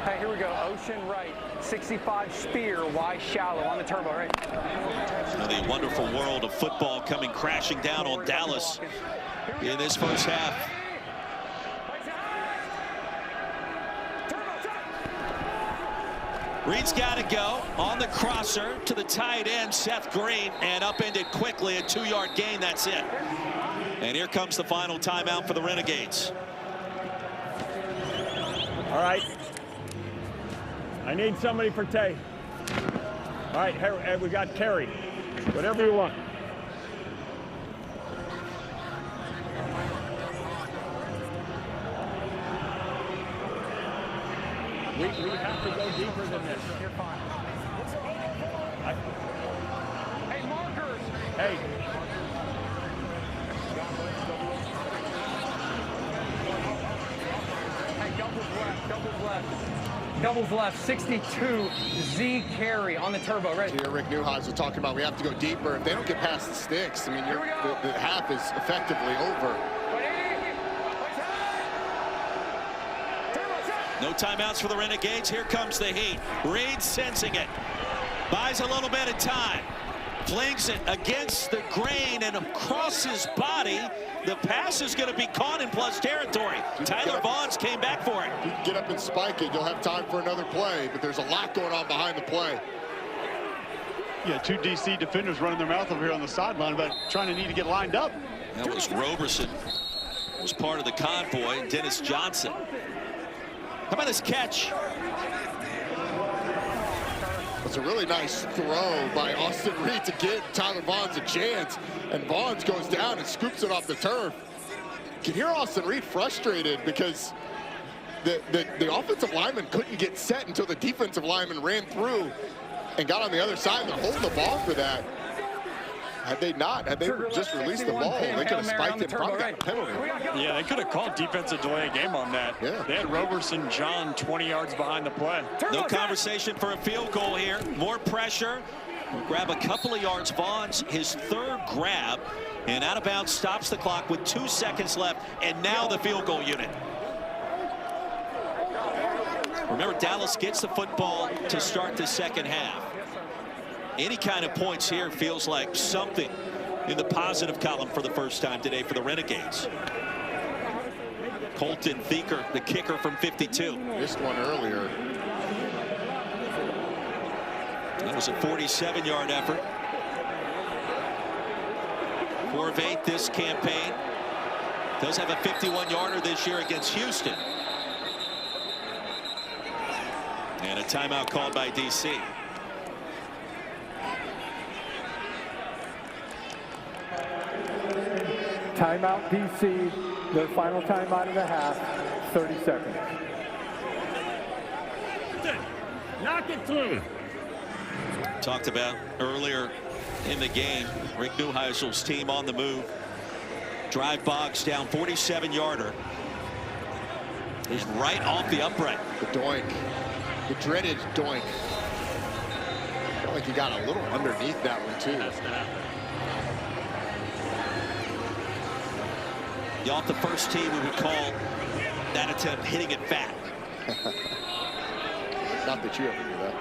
Speaker 8: Hey, here we go. Ocean right. 65 spear, wide shallow on the turbo, right?
Speaker 2: The wonderful world of football coming crashing down on Dallas in this first half. Reed's got to go on the crosser to the tight end, Seth Green, and upended quickly, a 2-yard gain. That's it. And here comes the final timeout for the Renegades.
Speaker 5: All right. I need somebody for Tay. All right, here, we got Terry. Whatever you want. We have to go deeper than this.
Speaker 8: You're fine. Hey, markers.
Speaker 5: Hey.
Speaker 8: Hey, doubles left, doubles left. Doubles left, 62, Z carry on the turbo, right?
Speaker 1: Here, Rick Neuheisel talking about we have to go deeper. If they don't get past the sticks, I mean, the half is effectively over.
Speaker 2: No timeouts for the Renegades. Here comes the heat. Reed sensing it. Buys a little bit of time. Flings it against the grain and across his body. The pass is going to be caught in plus territory. Tyler Vaughn's came back for it.
Speaker 1: You can get up and spike it. You'll have time for another play, but there's a lot going on behind the play.
Speaker 13: Yeah, 2 DC defenders running their mouth over here on the sideline, but trying to get lined up.
Speaker 2: That was Roberson. Was part of the convoy. Dennis Johnson. How about this catch?
Speaker 1: It's a really nice throw by Austin Reed to get Tyler Vaughns a chance, and Vaughns goes down and scoops it off the turf. You can hear Austin Reed frustrated because the offensive lineman couldn't get set until the defensive lineman ran through and got on the other side. They're holding the ball for that. Had they just released the ball, they could have spiked it and probably got a penalty.
Speaker 3: Yeah, they could have called defensive delay of game on that.
Speaker 1: Yeah.
Speaker 3: They had Roberson John 20 yards behind the play.
Speaker 2: No conversation for a field goal here. More pressure. We'll grab a couple of yards. Vaughn's his third grab, and out of bounds stops the clock with 2 seconds left, and now the field goal unit. Remember, Dallas gets the football to start the second half. Any kind of points here feels like something in the positive column for the first time today for the Renegades. Colton Thieker, the kicker from 52.
Speaker 1: Missed one earlier.
Speaker 2: That was a 47-yard effort. 4 of 8 this campaign. Does have a 51-yarder this year against Houston. And a timeout called by DC.
Speaker 6: Timeout DC, their final timeout of the half, 30 seconds.
Speaker 5: Knock it through.
Speaker 2: Talked about earlier in the game, Rick Neuheisel's team on the move. Drive Boggs down 47-yarder. Is right off the upright.
Speaker 1: The doink. The dreaded doink. I felt like he got a little underneath that one, too.
Speaker 2: Y'all, the first team we would call that attempt hitting it fat.
Speaker 1: Not that you ever do that.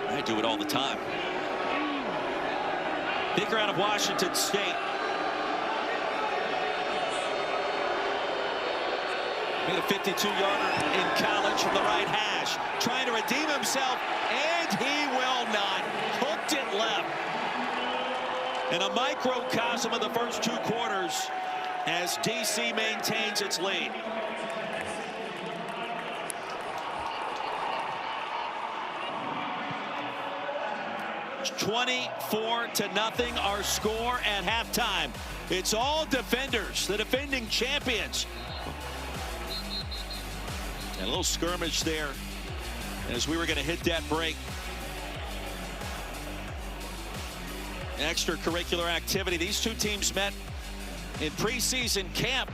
Speaker 2: I do it all the time. Baker out of Washington State. Made a 52-yarder in college from the right hash. Trying to redeem himself, and he will not. Hooked it left. In a microcosm of the first 2 quarters as DC maintains its lead. It's 24-0 our score at halftime. It's all defenders, the defending champions. And a little skirmish there as we were going to hit that break. Extracurricular activity. These two teams met in preseason camp.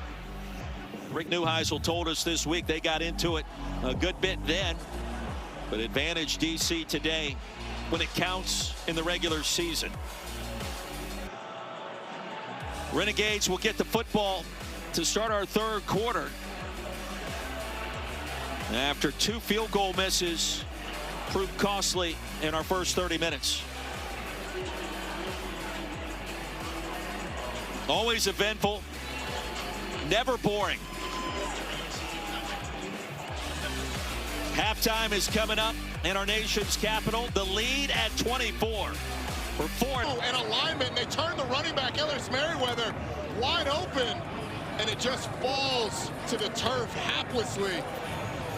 Speaker 2: Rick Neuheisel told us this week they got into it a good bit then, but advantage DC today when it counts in the regular season. Renegades will get the football to start our 3rd quarter. After 2 field goal misses proved costly in our first 30 minutes. Always eventful, never boring. Halftime is coming up in our nation's capital. The lead at 24. We're 4.
Speaker 1: And alignment, they turn the running back, Ellis Merriweather, wide open, and it just falls to the turf haplessly.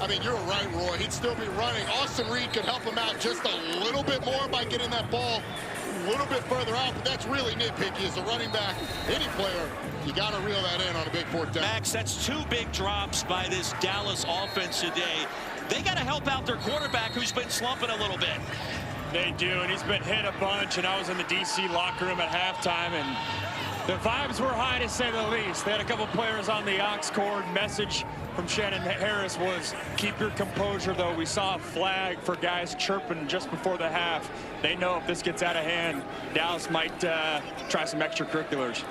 Speaker 1: I mean, you're right, Roy. He'd still be running. Austin Reed could help him out just a little bit more by getting that ball a little bit further out, but that's really nitpicky as a running back. Any player, you got to reel that in on a big 4th down.
Speaker 2: Max, that's 2 big drops by this Dallas offense today. They got to help out their quarterback who's been slumping a little bit.
Speaker 3: They do, and he's been hit a bunch, and I was in the DC locker room at halftime, and the vibes were high, to say the least. They had a couple players on the aux cord. Message from Shannon Harris was, keep your composure, though. We saw a flag for guys chirping just before the half. They know if this gets out of hand, Dallas might try some extracurriculars.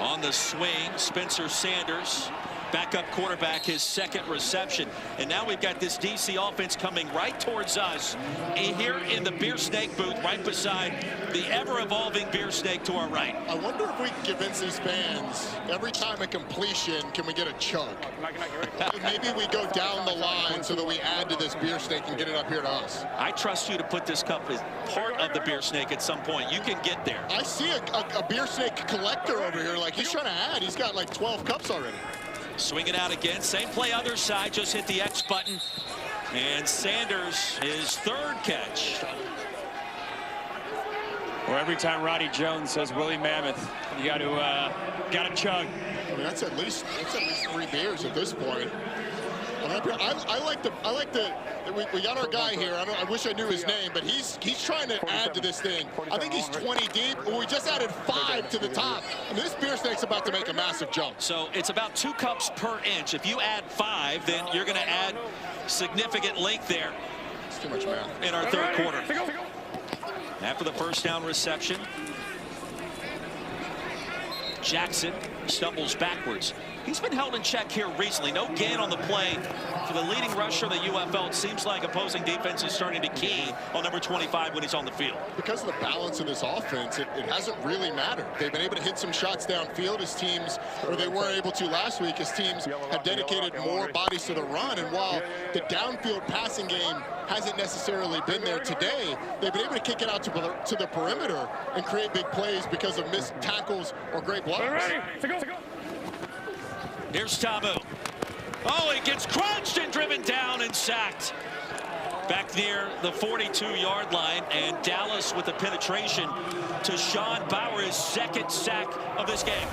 Speaker 2: On the swing, Spencer Sanders, backup quarterback, his 2nd reception. And now we've got this DC offense coming right towards us here in the Beer Snake booth, right beside the ever-evolving Beer Snake to our right.
Speaker 1: I wonder if we can convince these fans, every time a completion, can we get a chug? Maybe we go down the line so that we add to this Beer Snake and get it up here to us.
Speaker 2: I trust you to put this cup as part of the Beer Snake at some point. You can get there.
Speaker 1: I see a Beer Snake collector over here, like he's trying to add. He's got like 12 cups already.
Speaker 2: Swing it out again. Same play, other side. Just hit the X button. And Sanders, his 3rd catch.
Speaker 3: Well, every time Roddy Jones says Willie Mammoth, you got to chug.
Speaker 1: I mean, that's at least 3 beers at this point. I like the we got our guy here. I wish I knew his name, but he's trying to add to this thing. I think he's 20 deep. We just added 5 to the top. I mean, this Beer Snake's about to make a massive jump.
Speaker 2: So it's about 2 cups per inch. If you add 5, then you're going to add significant length there.
Speaker 1: It's too much math.
Speaker 2: In our 3rd quarter. After the first down reception, Jackson stumbles backwards. He's been held in check here recently. No gain on the play for the leading rusher of the UFL. It seems like opposing defense is starting to key on number 25 when he's on the field.
Speaker 1: Because of the balance of this offense, it hasn't really mattered. They've been able to hit some shots downfield as teams, or they were able to last week, as teams have dedicated more bodies to the run. And while the downfield passing game hasn't necessarily been there today, they've been able to kick it out to the perimeter and create big plays because of missed tackles or great blocks.
Speaker 2: Here's Tamu. Oh, he gets crunched and driven down and sacked. Back near the 42-yard line, and Dallas with the penetration to Sean Bauer, his second sack of this game.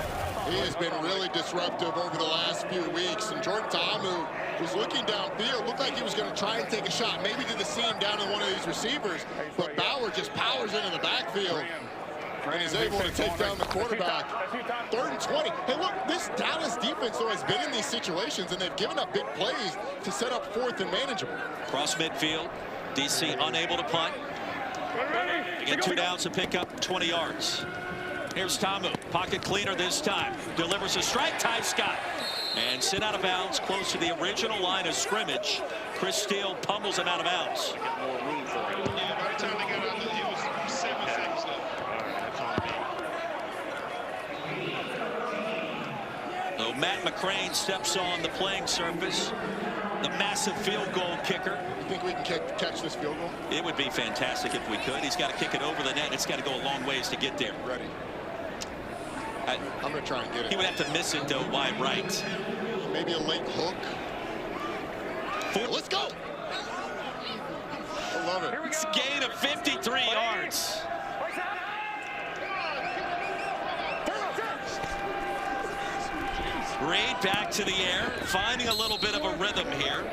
Speaker 1: He has been really disruptive over the last few weeks, and Jordan Ta'amu was looking downfield, looked like he was going to try and take a shot, maybe to the seam down to one of these receivers, but Bauer just powers into the backfield and is able to take down the quarterback. 3rd and 20. Hey, look, this Dallas defense, though, has been in these situations, and they've given up big plays to set up 4th and manageable.
Speaker 2: Cross midfield, DC unable to punt. Get 2 downs to pick up 20 yards. Here's Ta'amu, pocket cleaner this time. Delivers a strike, Ty Scott. And sent out of bounds close to the original line of scrimmage. Chris Steele pummels him out of bounds. So Matt McCrane steps on the playing surface. The massive field goal kicker.
Speaker 1: You think we can catch this field goal?
Speaker 2: It would be fantastic if we could. He's got to kick it over the net. It's got to go a long ways to get there.
Speaker 1: Ready. I'm going to try and get it.
Speaker 2: He would have to miss it, though, wide right.
Speaker 1: Maybe a late hook. Let's go. I love it.
Speaker 2: It's a gain of 53 yards. Reed back to the air, finding a little bit of a rhythm here.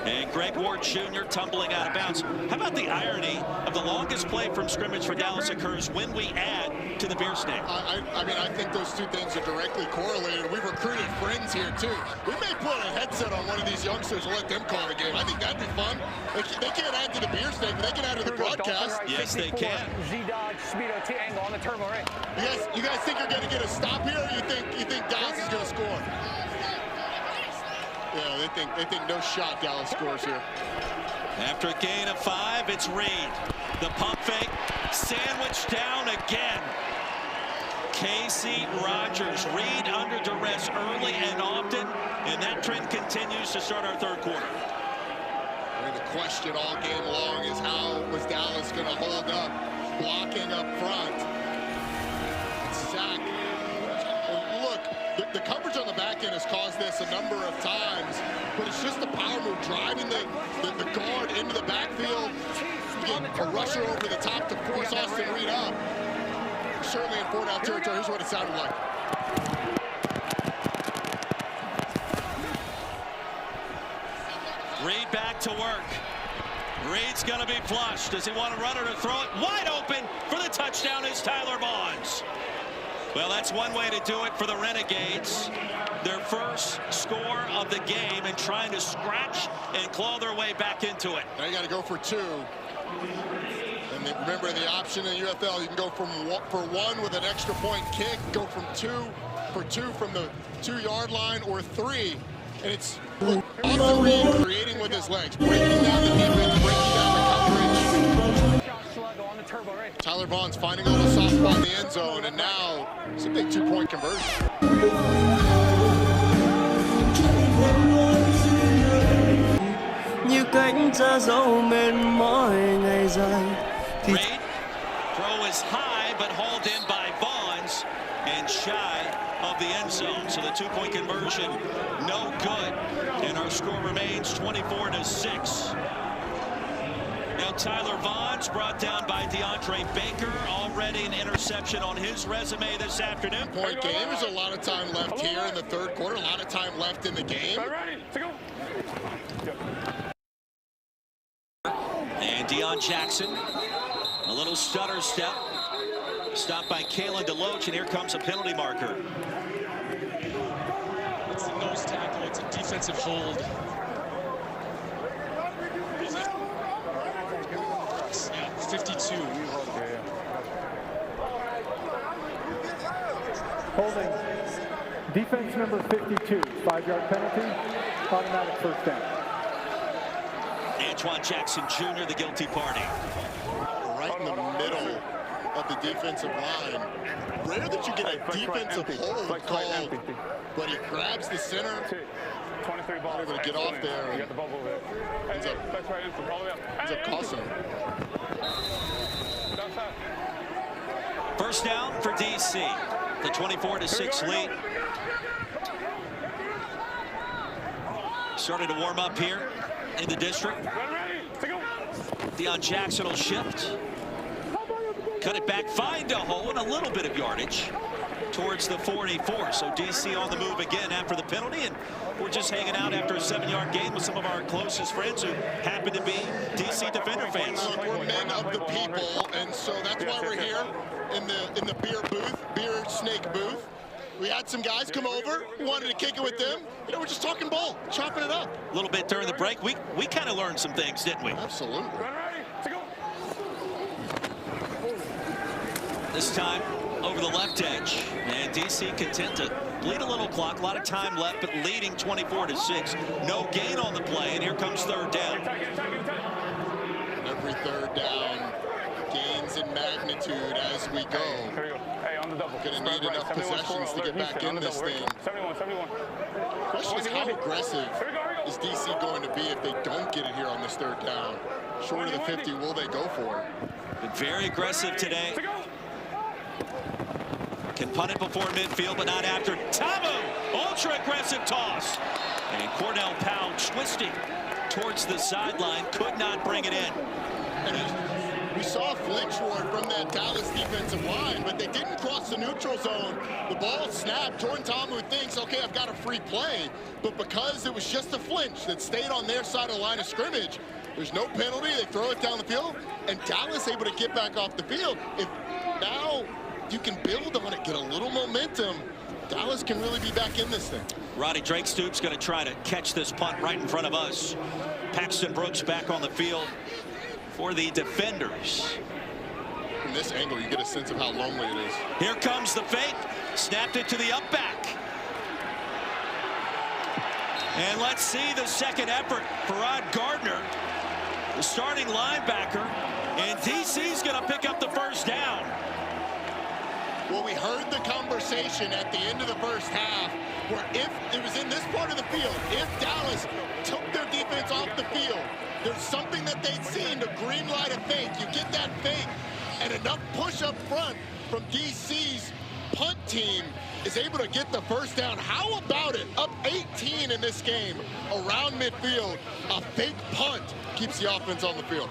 Speaker 2: And Greg Ward Jr. tumbling out of bounds. How about the irony of the longest play from scrimmage for Dallas occurs when we add to the beer snake?
Speaker 1: I mean, I think those two things are directly correlated. We've recruited friends here, too. We may put a headset on one of these youngsters and let them call the game. I think that'd be fun. They can't add to the beer snake, but they can add to the broadcast.
Speaker 2: Yes, they can.
Speaker 8: Z-Dodge, Speedo, T-Angle on the turbo, right?
Speaker 1: You guys think you're going to get a stop here, or you think Dallas is going to score? Yeah, they think no shot Dallas scores here.
Speaker 2: After a gain of 5, it's Reed. The pump fake, sandwiched down again. Casey Rogers, Reed under duress early and often, and that trend continues to start our 3rd quarter.
Speaker 1: I mean, the question all game long is how was Dallas going to hold up, blocking up front. Sack. Look, the coverage on the back end has caused this a number of times, but it's just the power move, driving the guard into the backfield, getting a rusher over the top to force Austin Reed up. Certainly in 4-down territory. Here's what it sounded like.
Speaker 2: Reed back to work. Reed's going to be flushed. Does he want to run it or throw it? Wide open for the touchdown is Tyler Vaughns. Well, that's one way to do it for the Renegades. Their first score of the game and trying to scratch and claw their way back into it.
Speaker 1: Now you got to go for 2. And remember the option in UFL, you can go for 1 with an extra point kick, go from 2 for 2 from the 2-yard line, or 3. And it's Austin Reed creating with his legs, breaking down the defense, breaking down the coverage. Tyler Vaughns finding a little soft spot in the end zone, and now it's a big 2-point conversion.
Speaker 2: Reed, throw is high, but hauled in by Vaughns and shy of the end zone. So the 2-point conversion, no good. And our score remains 24-6. Now Tyler Vaughns brought down by DeAndre Baker. Already an interception on his resume this afternoon.
Speaker 1: Point game. There's a lot of time left here in the 3rd quarter. A lot of time left in the game.
Speaker 2: And Deion Jackson, a little stutter step. Stopped by Kalen DeLoach, and here comes a penalty marker.
Speaker 11: It's the nose tackle. It's a defensive hold. Yeah, 52.
Speaker 6: Holding. Defense number 52. 5-yard penalty. Automatic first down.
Speaker 2: Antoine Jackson Jr., the guilty party.
Speaker 1: Right in the middle of the defensive line. Rare that you get a defensive hold called, but he grabs the center.
Speaker 4: 23 balls.
Speaker 1: Able to get off there.
Speaker 4: You got the bubble there.
Speaker 1: Ends up costing him.
Speaker 2: First down for DC. The 24-6 lead. Started to warm up here in the district. Deion Jackson will shift. Cut it back, find a hole, and a little bit of yardage towards the 44. So DC on the move again after the penalty, and we're just hanging out after a 7-yard gain with some of our closest friends who happen to be DC Defender fans.
Speaker 1: We're men of the people, and so that's why we're here in the beer snake booth. We had some guys come over, wanted to kick it with them. You know, we're just talking ball, chopping it up.
Speaker 2: A little bit during the break. We kind of learned some things, didn't we?
Speaker 1: Absolutely.
Speaker 2: This time over the left edge, and DC content to bleed a little clock. A lot of time left, but leading 24-6. No gain on the play, and here comes third down.
Speaker 1: Every third down gains in magnitude as we go.
Speaker 4: Hey, on the double.
Speaker 1: Gonna need enough possessions to get back in this thing.
Speaker 4: 71.
Speaker 1: Question is, how aggressive is DC going to be if they don't get it here on this third down? Short of the 50, will they go for it?
Speaker 2: Been very aggressive today. Can punt it before midfield, but not after. Tamu, ultra-aggressive toss. And Cornell Powell twisting towards the sideline, could not bring it in.
Speaker 1: And we saw a flinch Roy from that Dallas defensive line, but they didn't cross the neutral zone. The ball snapped. Jordan Tamu thinks, okay, I've got a free play. But because it was just a flinch that stayed on their side of the line of scrimmage, there's no penalty. They throw it down the field, and Dallas able to get back off the field. If now you can build on it, get a little momentum, Dallas can really be back in this thing.
Speaker 2: Roddy Drake Stoops going to try to catch this punt right in front of us. Paxton Brooks back on the field for the defenders.
Speaker 1: From this angle, you get a sense of how lonely it is.
Speaker 2: Here comes the fake. Snapped it to the up back. And let's see the second effort for Rod Gardner, the starting linebacker. And DC's going to pick up the first down.
Speaker 1: Well, we heard the conversation at the end of the first half where if it was in this part of the field, if Dallas took their defense off the field, there's something that they'd seen to green light a fake. You get that fake, and enough push up front from DC's punt team is able to get the first down. How about it? Up 18 in this game around midfield. A fake punt keeps the offense on the field.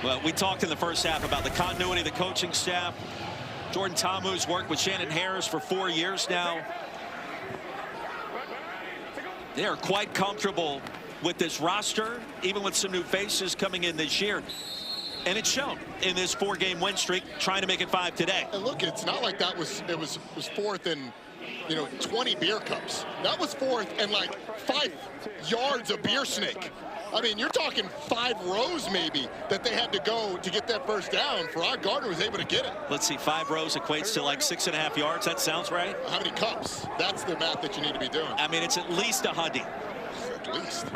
Speaker 2: Well, we talked in the first half about the continuity of the coaching staff. Jordan Tamu's worked with Shannon Harris for 4 years now. They are quite comfortable with this roster, even with some new faces coming in this year. And it's shown in this 4-game win streak, trying to make it 5 today.
Speaker 1: And look, it's not like that was fourth and 20 beer cups. That was fourth and like 5 yards of beer snake. I mean, you're talking 5 rows maybe that they had to go to get that first down. Farrod Gardner was able to get it.
Speaker 2: Let's see, 5 rows equates to like 6.5 yards. That sounds right.
Speaker 1: How many cups? That's the math that you need to be doing.
Speaker 2: I mean, it's at least 100.
Speaker 1: At least.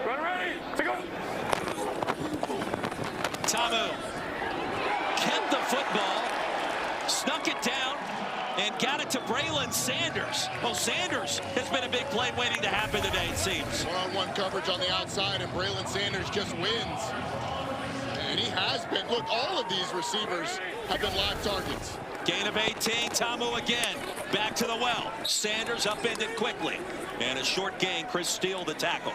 Speaker 4: Ready, to go.
Speaker 2: Tamu kept the football, snuck it down, and got it to Braylon Sanders. Well, Sanders has been a big play waiting to happen today, it seems.
Speaker 1: One-on-one coverage on the outside, and Braylon Sanders just wins. And he has been. Look, all of these receivers have been live targets.
Speaker 2: Gain of 18, Tamu again. Back to the well. Sanders upended quickly. And a short gain, Chris Steele the tackle.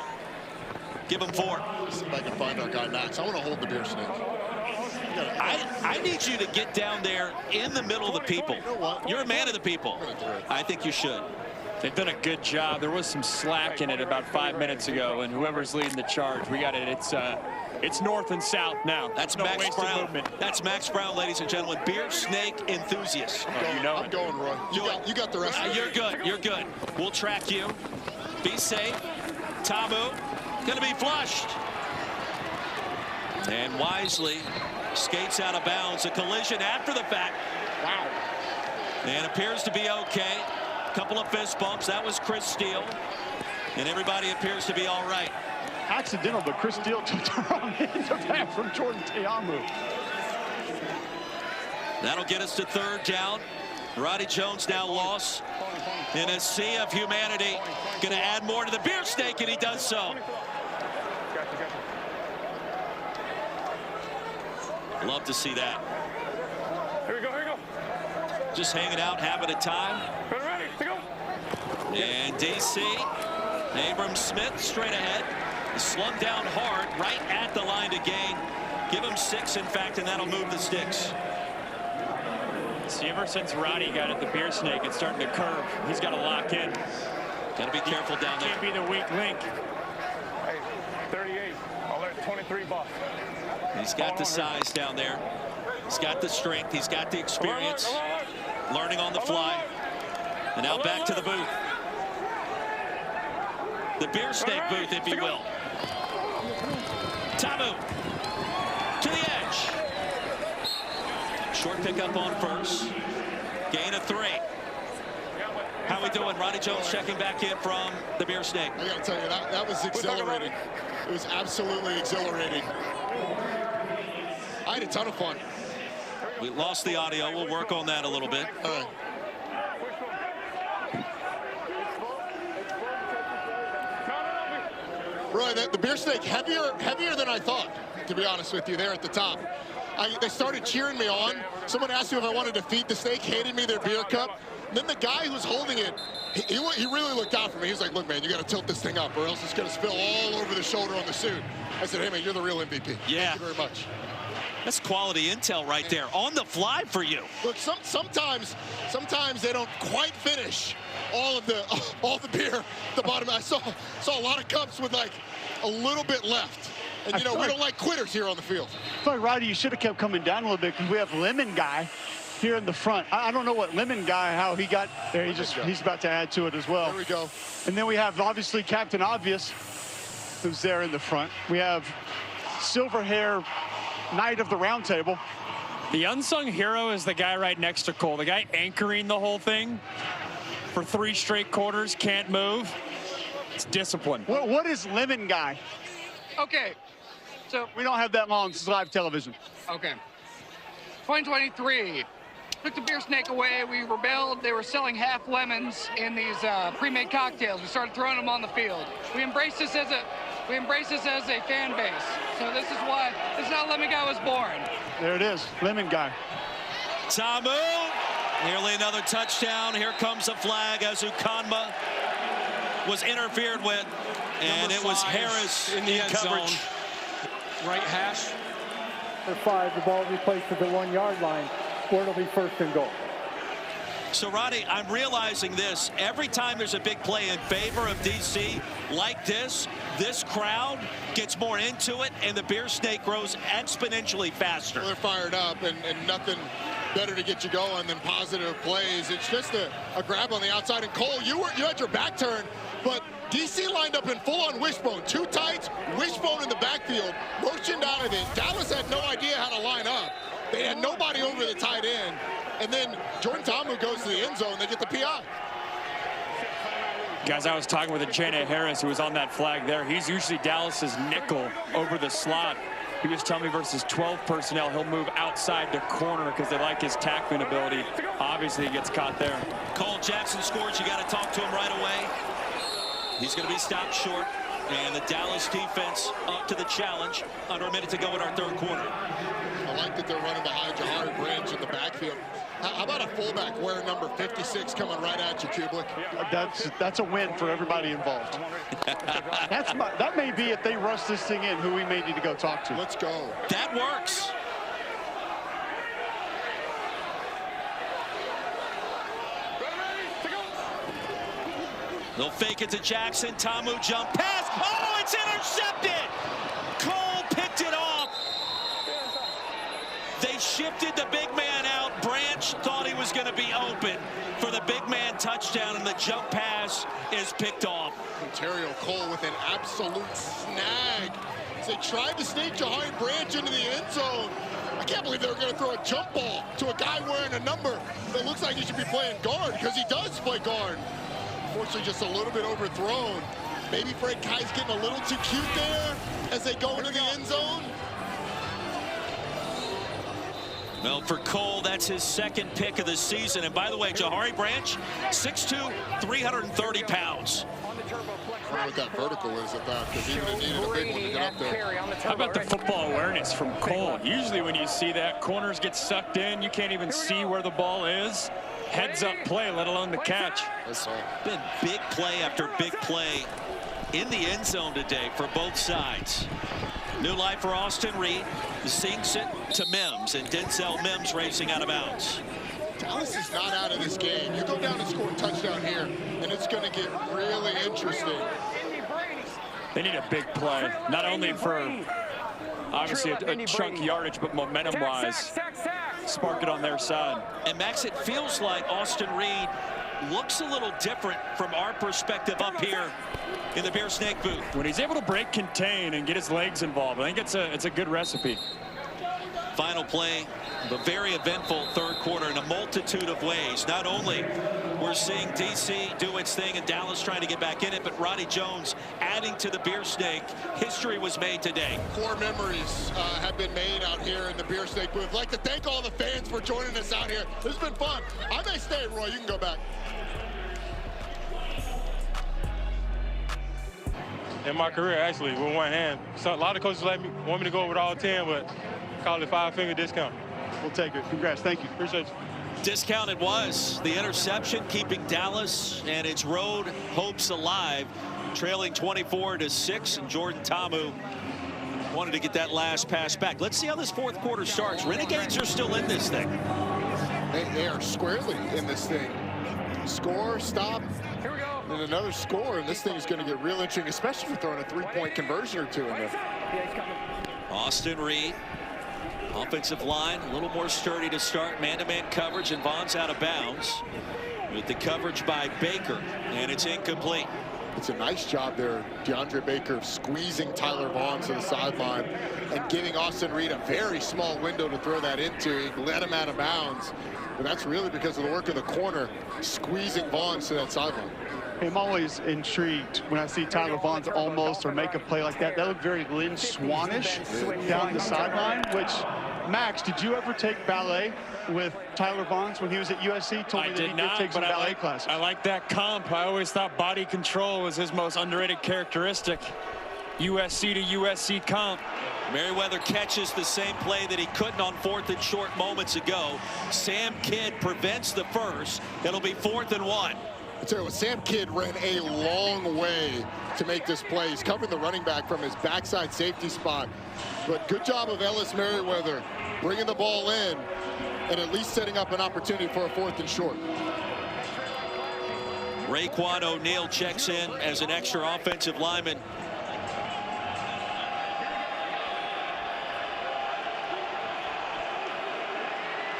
Speaker 2: Give him 4.
Speaker 1: Let's see if I can find our guy Max. I want to hold the beer snake.
Speaker 2: I need you to get down there in the middle of the people.
Speaker 1: You know what?
Speaker 2: You're a man of the people. I think you should.
Speaker 3: They've done a good job. There was some slack in it about 5 minutes ago, and whoever's leading the charge, we got it. It's north and south now.
Speaker 2: That's
Speaker 3: no
Speaker 2: Max Brown. That's Max Brown, ladies and gentlemen, beer snake enthusiast.
Speaker 1: I'm going, Roy. You got the rest of it.
Speaker 2: You're good. You're good. We'll track you. Be safe. Tamu going to be flushed. And wisely skates out of bounds. A collision after the fact.
Speaker 1: Wow.
Speaker 2: And appears to be okay. Couple of fist bumps. That was Chris Steele. And everybody appears to be all right.
Speaker 13: Accidental, but Chris Steele took the wrong end of that from Jordan Tamu.
Speaker 2: That'll get us to third down. Roddy Jones now lost in a sea of humanity. Going to add more to the beer snake, and he does so. Love to see that.
Speaker 4: Here we go, here we go.
Speaker 2: Just hanging out, having a time.
Speaker 4: Ready, to go.
Speaker 2: And DC, Abram Smith straight ahead. Slow him down hard, right at the line to gain. Give him 6, in fact, and that'll move the sticks.
Speaker 3: See, ever since Roddy got at the beer snake, it's starting to curve. He's got to lock in.
Speaker 2: Got to be careful down there.
Speaker 3: Can't be the weak link.
Speaker 4: Hey, 38. I'll let 23 buff.
Speaker 2: He's got the size down there. He's got the strength. He's got the experience. Learning on the fly. And now back to the booth. The beer snake booth, if you will. Tamu to the edge. Short pickup on first. Gain of 3. How we doing? Ronnie Jones checking back in from the beer snake.
Speaker 1: I gotta tell you, that was exhilarating. It was absolutely exhilarating. I had a ton of fun.
Speaker 2: We lost the audio. We'll work on that a little bit.
Speaker 1: Roy, the beer snake heavier than I thought, to be honest with you, there at the top. They started cheering me on. Someone asked me if I wanted to feed the snake, handed me their beer cup. And then the guy who was holding it, he really looked out for me. He was like, look, man, you got to tilt this thing up or else it's going to spill all over the shoulder on the suit. I said, hey, man, you're the real MVP.
Speaker 2: Yeah.
Speaker 1: Thank you very much.
Speaker 2: That's quality intel right there. On the fly for you.
Speaker 1: Look, sometimes they don't quite finish all the beer at the bottom. I saw a lot of cups with like a little bit left. And, you know, we don't like quitters here on the field.
Speaker 13: I feel like, Roddy, you should have kept coming down a little bit because we have Lemon Guy here in the front. I don't know what Lemon Guy, how he got there. He's about to add to it as well.
Speaker 1: There we go.
Speaker 13: And then we have, obviously, Captain Obvious, who's there in the front. We have Silver Hair, Knight of the Round Table.
Speaker 3: The unsung hero is the guy right next to Cole, the guy anchoring the whole thing for 3 straight quarters, can't move. It's discipline.
Speaker 13: What is Lemon Guy?
Speaker 14: Okay, so
Speaker 13: we don't have that long. This is live television.
Speaker 14: Okay. 2023. Took the beer snake away. We rebelled. They were selling half lemons in these pre-made cocktails. We started throwing them on the field. We embraced this as a fan base. So this is how Lemon Guy was born.
Speaker 13: There it is, Lemon Guy.
Speaker 2: Tamu, nearly another touchdown. Here comes the flag as Ukanma was interfered with, and it was Harris in the end coverage.
Speaker 15: Zone. Right hash.
Speaker 6: For 5, the ball will be placed at the 1-yard line, where it'll be 1st and goal.
Speaker 2: So, Roddy, I'm realizing this. Every time there's a big play in favor of DC like this crowd gets more into it, and the beer snake grows exponentially faster.
Speaker 1: Well, they're fired up, and nothing better to get you going than positive plays. It's just a grab on the outside. And Cole, you had your back turned, but DC lined up in full-on wishbone. 2 tights, wishbone in the backfield, motioned out of it. Dallas had no idea how to line up. They had nobody over the tight end. And then Jordan Tamu goes to the end zone. They get the PI.
Speaker 3: Guys, I was talking with Ajane Harris, who was on that flag there. He's usually Dallas's nickel over the slot. He was telling me versus 12 personnel, he'll move outside the corner because they like his tackling ability. Obviously, he gets caught there.
Speaker 2: Cole Jackson scores. You got to talk to him right away. He's going to be stopped short, and the Dallas defense up to the challenge. Under a minute to go in our 3rd quarter.
Speaker 1: I like that they're running behind Jahari Branch in the backfield. How about a fullback wearing number 56 coming right at you, Kublik?
Speaker 13: That's a win for everybody involved. That may be, if they rush this thing in, who we may need to go talk to.
Speaker 1: Let's go.
Speaker 2: That works. They'll fake it to Jackson. Tamu jump pass. Oh, it's intercepted. Cole picked it off. They shifted the big man out. Branch thought he was going to be open for the big man touchdown, and the jump pass is picked off.
Speaker 1: Ontario Cole with an absolute snag. They tried to sneak Jahari Branch into the end zone. I can't believe they were going to throw a jump ball to a guy wearing a number that looks like he should be playing guard, because he does play guard. Unfortunately, just a little bit overthrown. Maybe Fred Kai's getting a little too cute there as they go into the end zone.
Speaker 2: Well, for Cole, that's his 2nd pick of the season. And by the way, Jahari Branch, 6'2", 330 pounds.
Speaker 1: I wonder what that vertical is at that, because he would have needed a big one to get up there.
Speaker 3: How about the football awareness from Cole? Usually when you see that, corners get sucked in. You can't even see where the ball is. Heads up play, let alone the catch.
Speaker 2: It's been big play after big play in the end zone today for both sides. New life for Austin Reed. Sinks it to Mims, and Denzel Mims racing out of bounds.
Speaker 1: Dallas is not out of this game. You go down and score a touchdown here, and it's going to get really interesting.
Speaker 3: They need a big play, not only for obviously a chunk yardage, but momentum-wise, spark it on their side.
Speaker 2: And Max, it feels like Austin Reed looks a little different from our perspective up here in the Bear Snake booth.
Speaker 3: When he's able to break contain and get his legs involved, I think it's a good recipe.
Speaker 2: Final play, the very eventful third quarter in a multitude of ways. Not only we're seeing DC do its thing and Dallas trying to get back in it, but Roddy Jones adding to the Beer Snake. History was made today.
Speaker 1: Core memories have been made out here in the Beer Snake booth. I'd like to thank all the fans for joining us out here. This has been fun. I may stay, Roy. You can go back.
Speaker 16: In my career, actually, with one hand. So a lot of coaches want me to go with all 10, but call it 5-finger discount.
Speaker 13: We'll take it. Congrats. Thank you.
Speaker 16: Appreciate you.
Speaker 2: Discounted was the interception, keeping Dallas and its road hopes alive, trailing 24-6, and Jordan Ta'amu wanted to get that last pass back. Let's see how this fourth quarter starts. Renegades are still in this thing.
Speaker 1: They are squarely in this thing. Score, stop, and another score, and this thing is going to get real interesting, especially for throwing a three-point conversion or two in there.
Speaker 2: Austin Reed, offensive line, a little more sturdy to start. Man-to-man coverage, and Vaughn's out of bounds with the coverage by Baker, and it's incomplete.
Speaker 1: It's a nice job there, DeAndre Baker, of squeezing Tyler Vaughn to the sideline and giving Austin Reed a very small window to throw that into. He let him out of bounds, but that's really because of the work of the corner, squeezing Vaughn to that sideline.
Speaker 13: I'm always intrigued when I see Tyler Vaughn's almost or make a play like that. That looked very Lynn Swanish down the sideline, which, Max, did you ever take ballet with Tyler Vaughn's when he was at USC? Told me that he did take some ballet classes.
Speaker 3: I like that comp. I always thought body control was his most underrated characteristic. USC to USC comp.
Speaker 2: Merriweather catches the same play that he couldn't on 4th and short moments ago. Sam Kidd prevents the first. It'll be 4th and 1.
Speaker 1: I tell you what, Sam Kidd ran a long way to make this play. He's covering the running back from his backside safety spot. But good job of Ellis Merriweather bringing the ball in and at least setting up an opportunity for a 4th and short.
Speaker 2: Raekwon O'Neal checks in as an extra offensive lineman.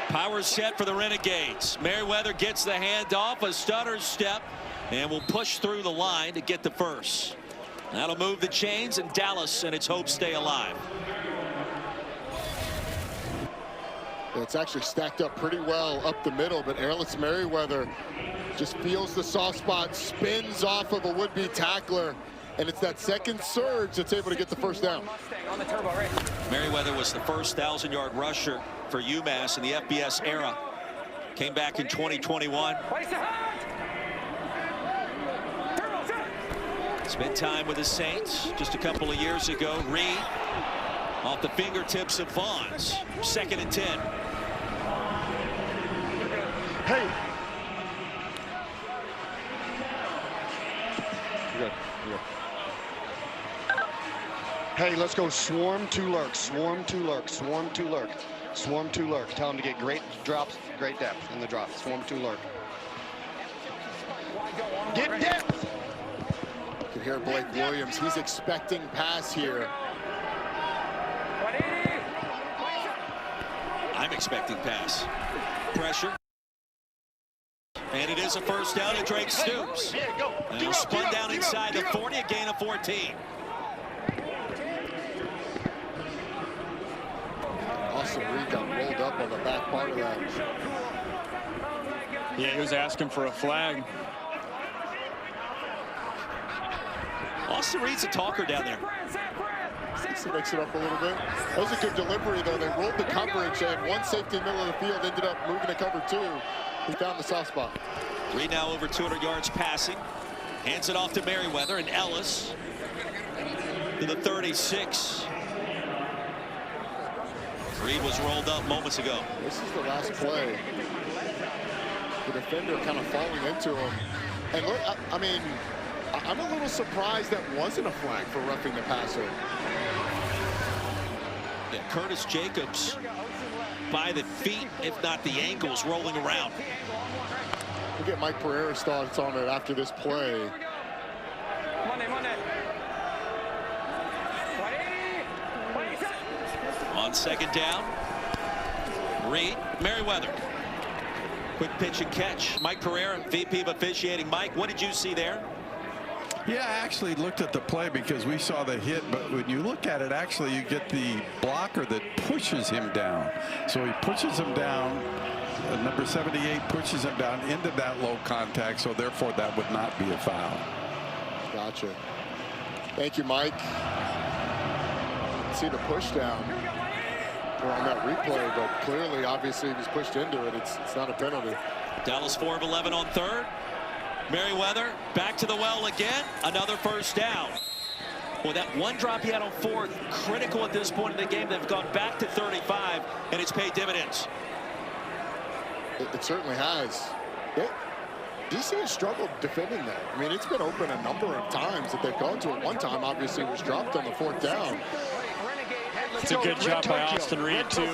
Speaker 2: Power set for the Renegades. Merriweather gets the handoff, a stutter step, and will push through the line to get the first. That'll move the chains, and Dallas and its hopes stay alive.
Speaker 1: It's actually stacked up pretty well up the middle, but Ellis Merriweather just feels the soft spot, spins off of a would-be tackler, and it's that second surge that's able to get the first down.
Speaker 2: Merriweather was the first 1,000-yard rusher for UMass in the FBS era. Came back in 2021. Spent time with the Saints just a couple of years ago. Reed off the fingertips of Vaughn's. 2nd and 10.
Speaker 13: Hey.
Speaker 10: Hey, let's go swarm to lurk, swarm to lurk, swarm to lurk, swarm to lurk. Tell them to get great drops, great depth in the drop. Swarm to lurk. Get depth.
Speaker 1: You can hear Blake Williams. He's expecting pass here.
Speaker 2: I'm expecting pass. Pressure. And it is a first down to Drake Stoops. Now spun down inside the 40, a gain of 14.
Speaker 1: Austin Reed got rolled up on the back part of that.
Speaker 3: Yeah, he was asking for a flag.
Speaker 2: Austin Reed's a talker down there.
Speaker 1: He mix it up a little bit. That was a good delivery, though. They rolled the coverage. They had one safety in the middle of the field, ended up moving to cover 2. He found the soft spot.
Speaker 2: Reed now over 200 yards passing. Hands it off to Merriweather, and Ellis to the 36. Reed was rolled up moments ago.
Speaker 1: This is the last play. The defender kind of falling into him. And look, I mean, I'm a little surprised that wasn't a flag for roughing the passer.
Speaker 2: Yeah, Curtis Jacobs by the feet, if not the ankles, rolling around.
Speaker 1: We'll get Mike Pereira's thoughts on it after this play.
Speaker 2: On second down, Reed, Merriweather. Quick pitch and catch. Mike Pereira, VP of officiating. Mike, what did you see there?
Speaker 17: Yeah, I actually looked at the play because we saw the hit, but when you look at it, actually you get the blocker that pushes him down. So he pushes him down. Number 78 pushes him down into that low contact, so therefore that would not be a foul.
Speaker 1: Gotcha. Thank you, Mike. See the push down on that replay, but clearly, obviously, he was pushed into it. It's not a penalty.
Speaker 2: Dallas 4 of 11 on third. Merriweather back to the well again. Another first down. Well, that one drop he had on fourth, critical at this point in the game. They've gone back to 35, and it's paid dividends.
Speaker 1: It certainly has. DC has struggled defending that. I mean, it's been open a number of times that they've gone to it. One time, obviously, it was dropped on the fourth down.
Speaker 3: It's a good job by Austin Reed, too.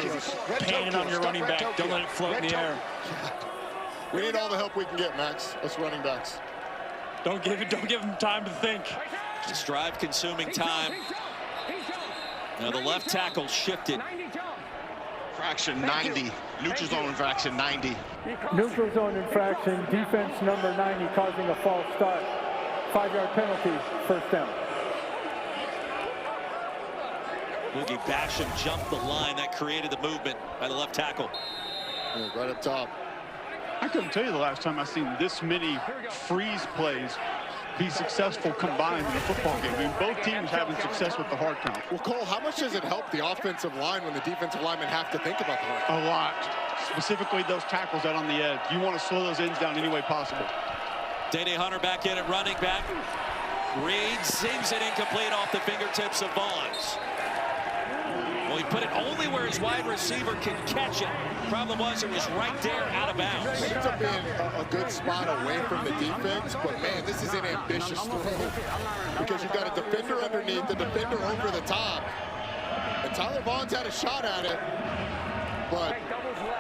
Speaker 3: Pain on your running back. Don't let it float in the air.
Speaker 1: We need all the help we can get, Max. Us running backs.
Speaker 3: Don't give him time to think.
Speaker 2: Just drive consuming time. Now the left tackle shifted.
Speaker 10: Infraction 90. Neutral zone infraction 90.
Speaker 6: Neutral zone infraction, defense number 90 causing a false start. 5-yard penalty, first down.
Speaker 2: Boogie Basham jumped the line. That created the movement by the left tackle.
Speaker 1: Yeah, right up top.
Speaker 13: I couldn't tell you the last time I've seen this many freeze plays be successful combined in a football game. I mean, both teams having success with the hard count.
Speaker 1: Well, Cole, how much does it help the offensive line when the defensive linemen have to think about the hard count?
Speaker 13: A lot. Specifically those tackles out on the edge. You want to slow those ends down any way possible.
Speaker 2: Day-Day Hunter back in at running back. Reed sings it incomplete off the fingertips of Vaughns. Well, he put it only where his wide receiver can catch it. Problem was it was right there out of bounds.
Speaker 1: It ends up being a good spot away from the defense, but man, this is an ambitious throw because you've got a defender underneath, the defender over the top. And Tyler Vaughns had a shot at it, but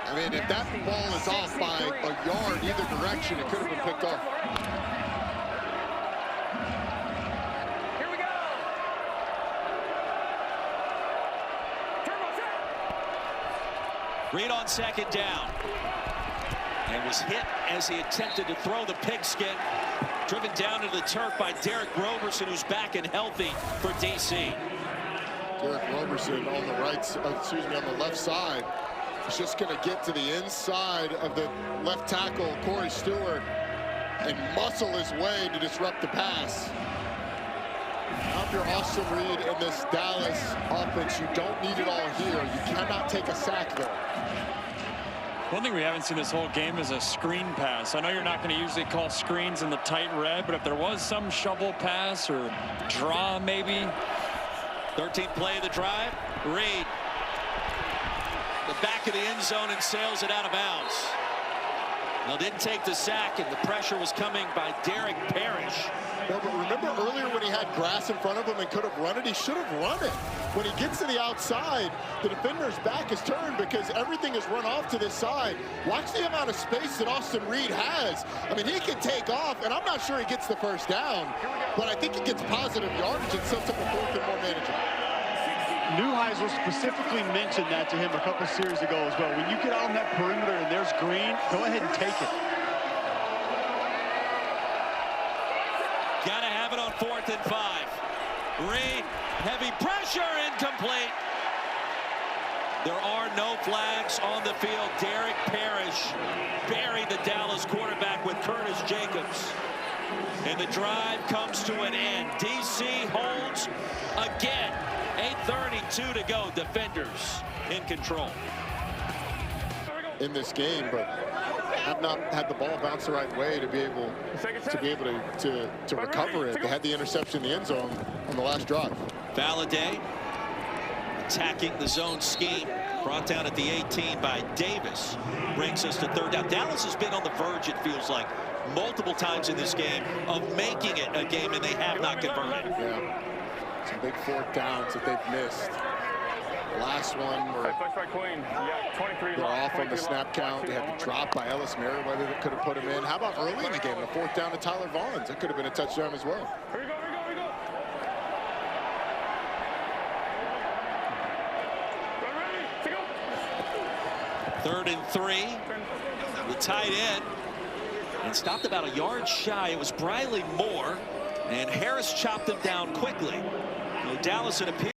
Speaker 1: I mean, if that ball is off by a yard either direction, it could have been picked off.
Speaker 2: Reed on second down. And was hit as he attempted to throw the pigskin. Driven down into the turf by Derek Roberson, who's back and healthy for DC.
Speaker 1: Derek Roberson on the on the left side. He's just going to get to the inside of the left tackle, Corey Stewart, and muscle his way to disrupt the pass. Now if you're Austin Reed in this Dallas offense, you don't need it all here. You cannot take a sack there.
Speaker 3: One thing we haven't seen this whole game is a screen pass. I know you're not going to usually call screens in the tight red, but if there was some shovel pass or draw maybe.
Speaker 2: 13th play of the drive. Reed. The back of the end zone and sails it out of bounds. Now didn't take the sack, and the pressure was coming by Derek Parrish.
Speaker 1: No, but remember earlier when he had grass in front of him and could have run it? He should have run it. When he gets to the outside, the defender's back is turned because everything is run off to this side. Watch the amount of space that Austin Reed has. I mean, he can take off, and I'm not sure he gets the first down, but I think he gets positive yardage and sets up a fourth and more manageable.
Speaker 13: Neuheisel specifically mentioned that to him a couple series ago as well. When you get out on that perimeter and there's green, go ahead and take it.
Speaker 2: Got to have it on 4th and 5. Reed, heavy pressure, incomplete. There are no flags on the field. Derek Parrish buried the Dallas quarterback with Curtis Jacobs. And the drive comes to an end. DC holds again. 8:32 to go. Defenders in control.
Speaker 1: In this game, but have not had the ball bounce the right way to be able to recover it. They had the interception in the end zone on the last drive.
Speaker 2: Valladay attacking the zone scheme. Brought down at the 18 by Davis. Brings us to third down. Dallas has been on the verge, it feels like, multiple times in this game of making it a game, and they have not converted.
Speaker 1: Yeah, some big fourth downs that they've missed. Last one where they're off on the snap count. They had to drop by Ellis Merriweather that could have put him in. How about early in the game, the fourth down to Tyler Vaughns? That could have been a touchdown as well.
Speaker 4: Here we go.
Speaker 2: 3rd and 3. The tight end. And stopped about a yard shy. It was Briley Moore. And Harris chopped him down quickly. Dallas, it appears.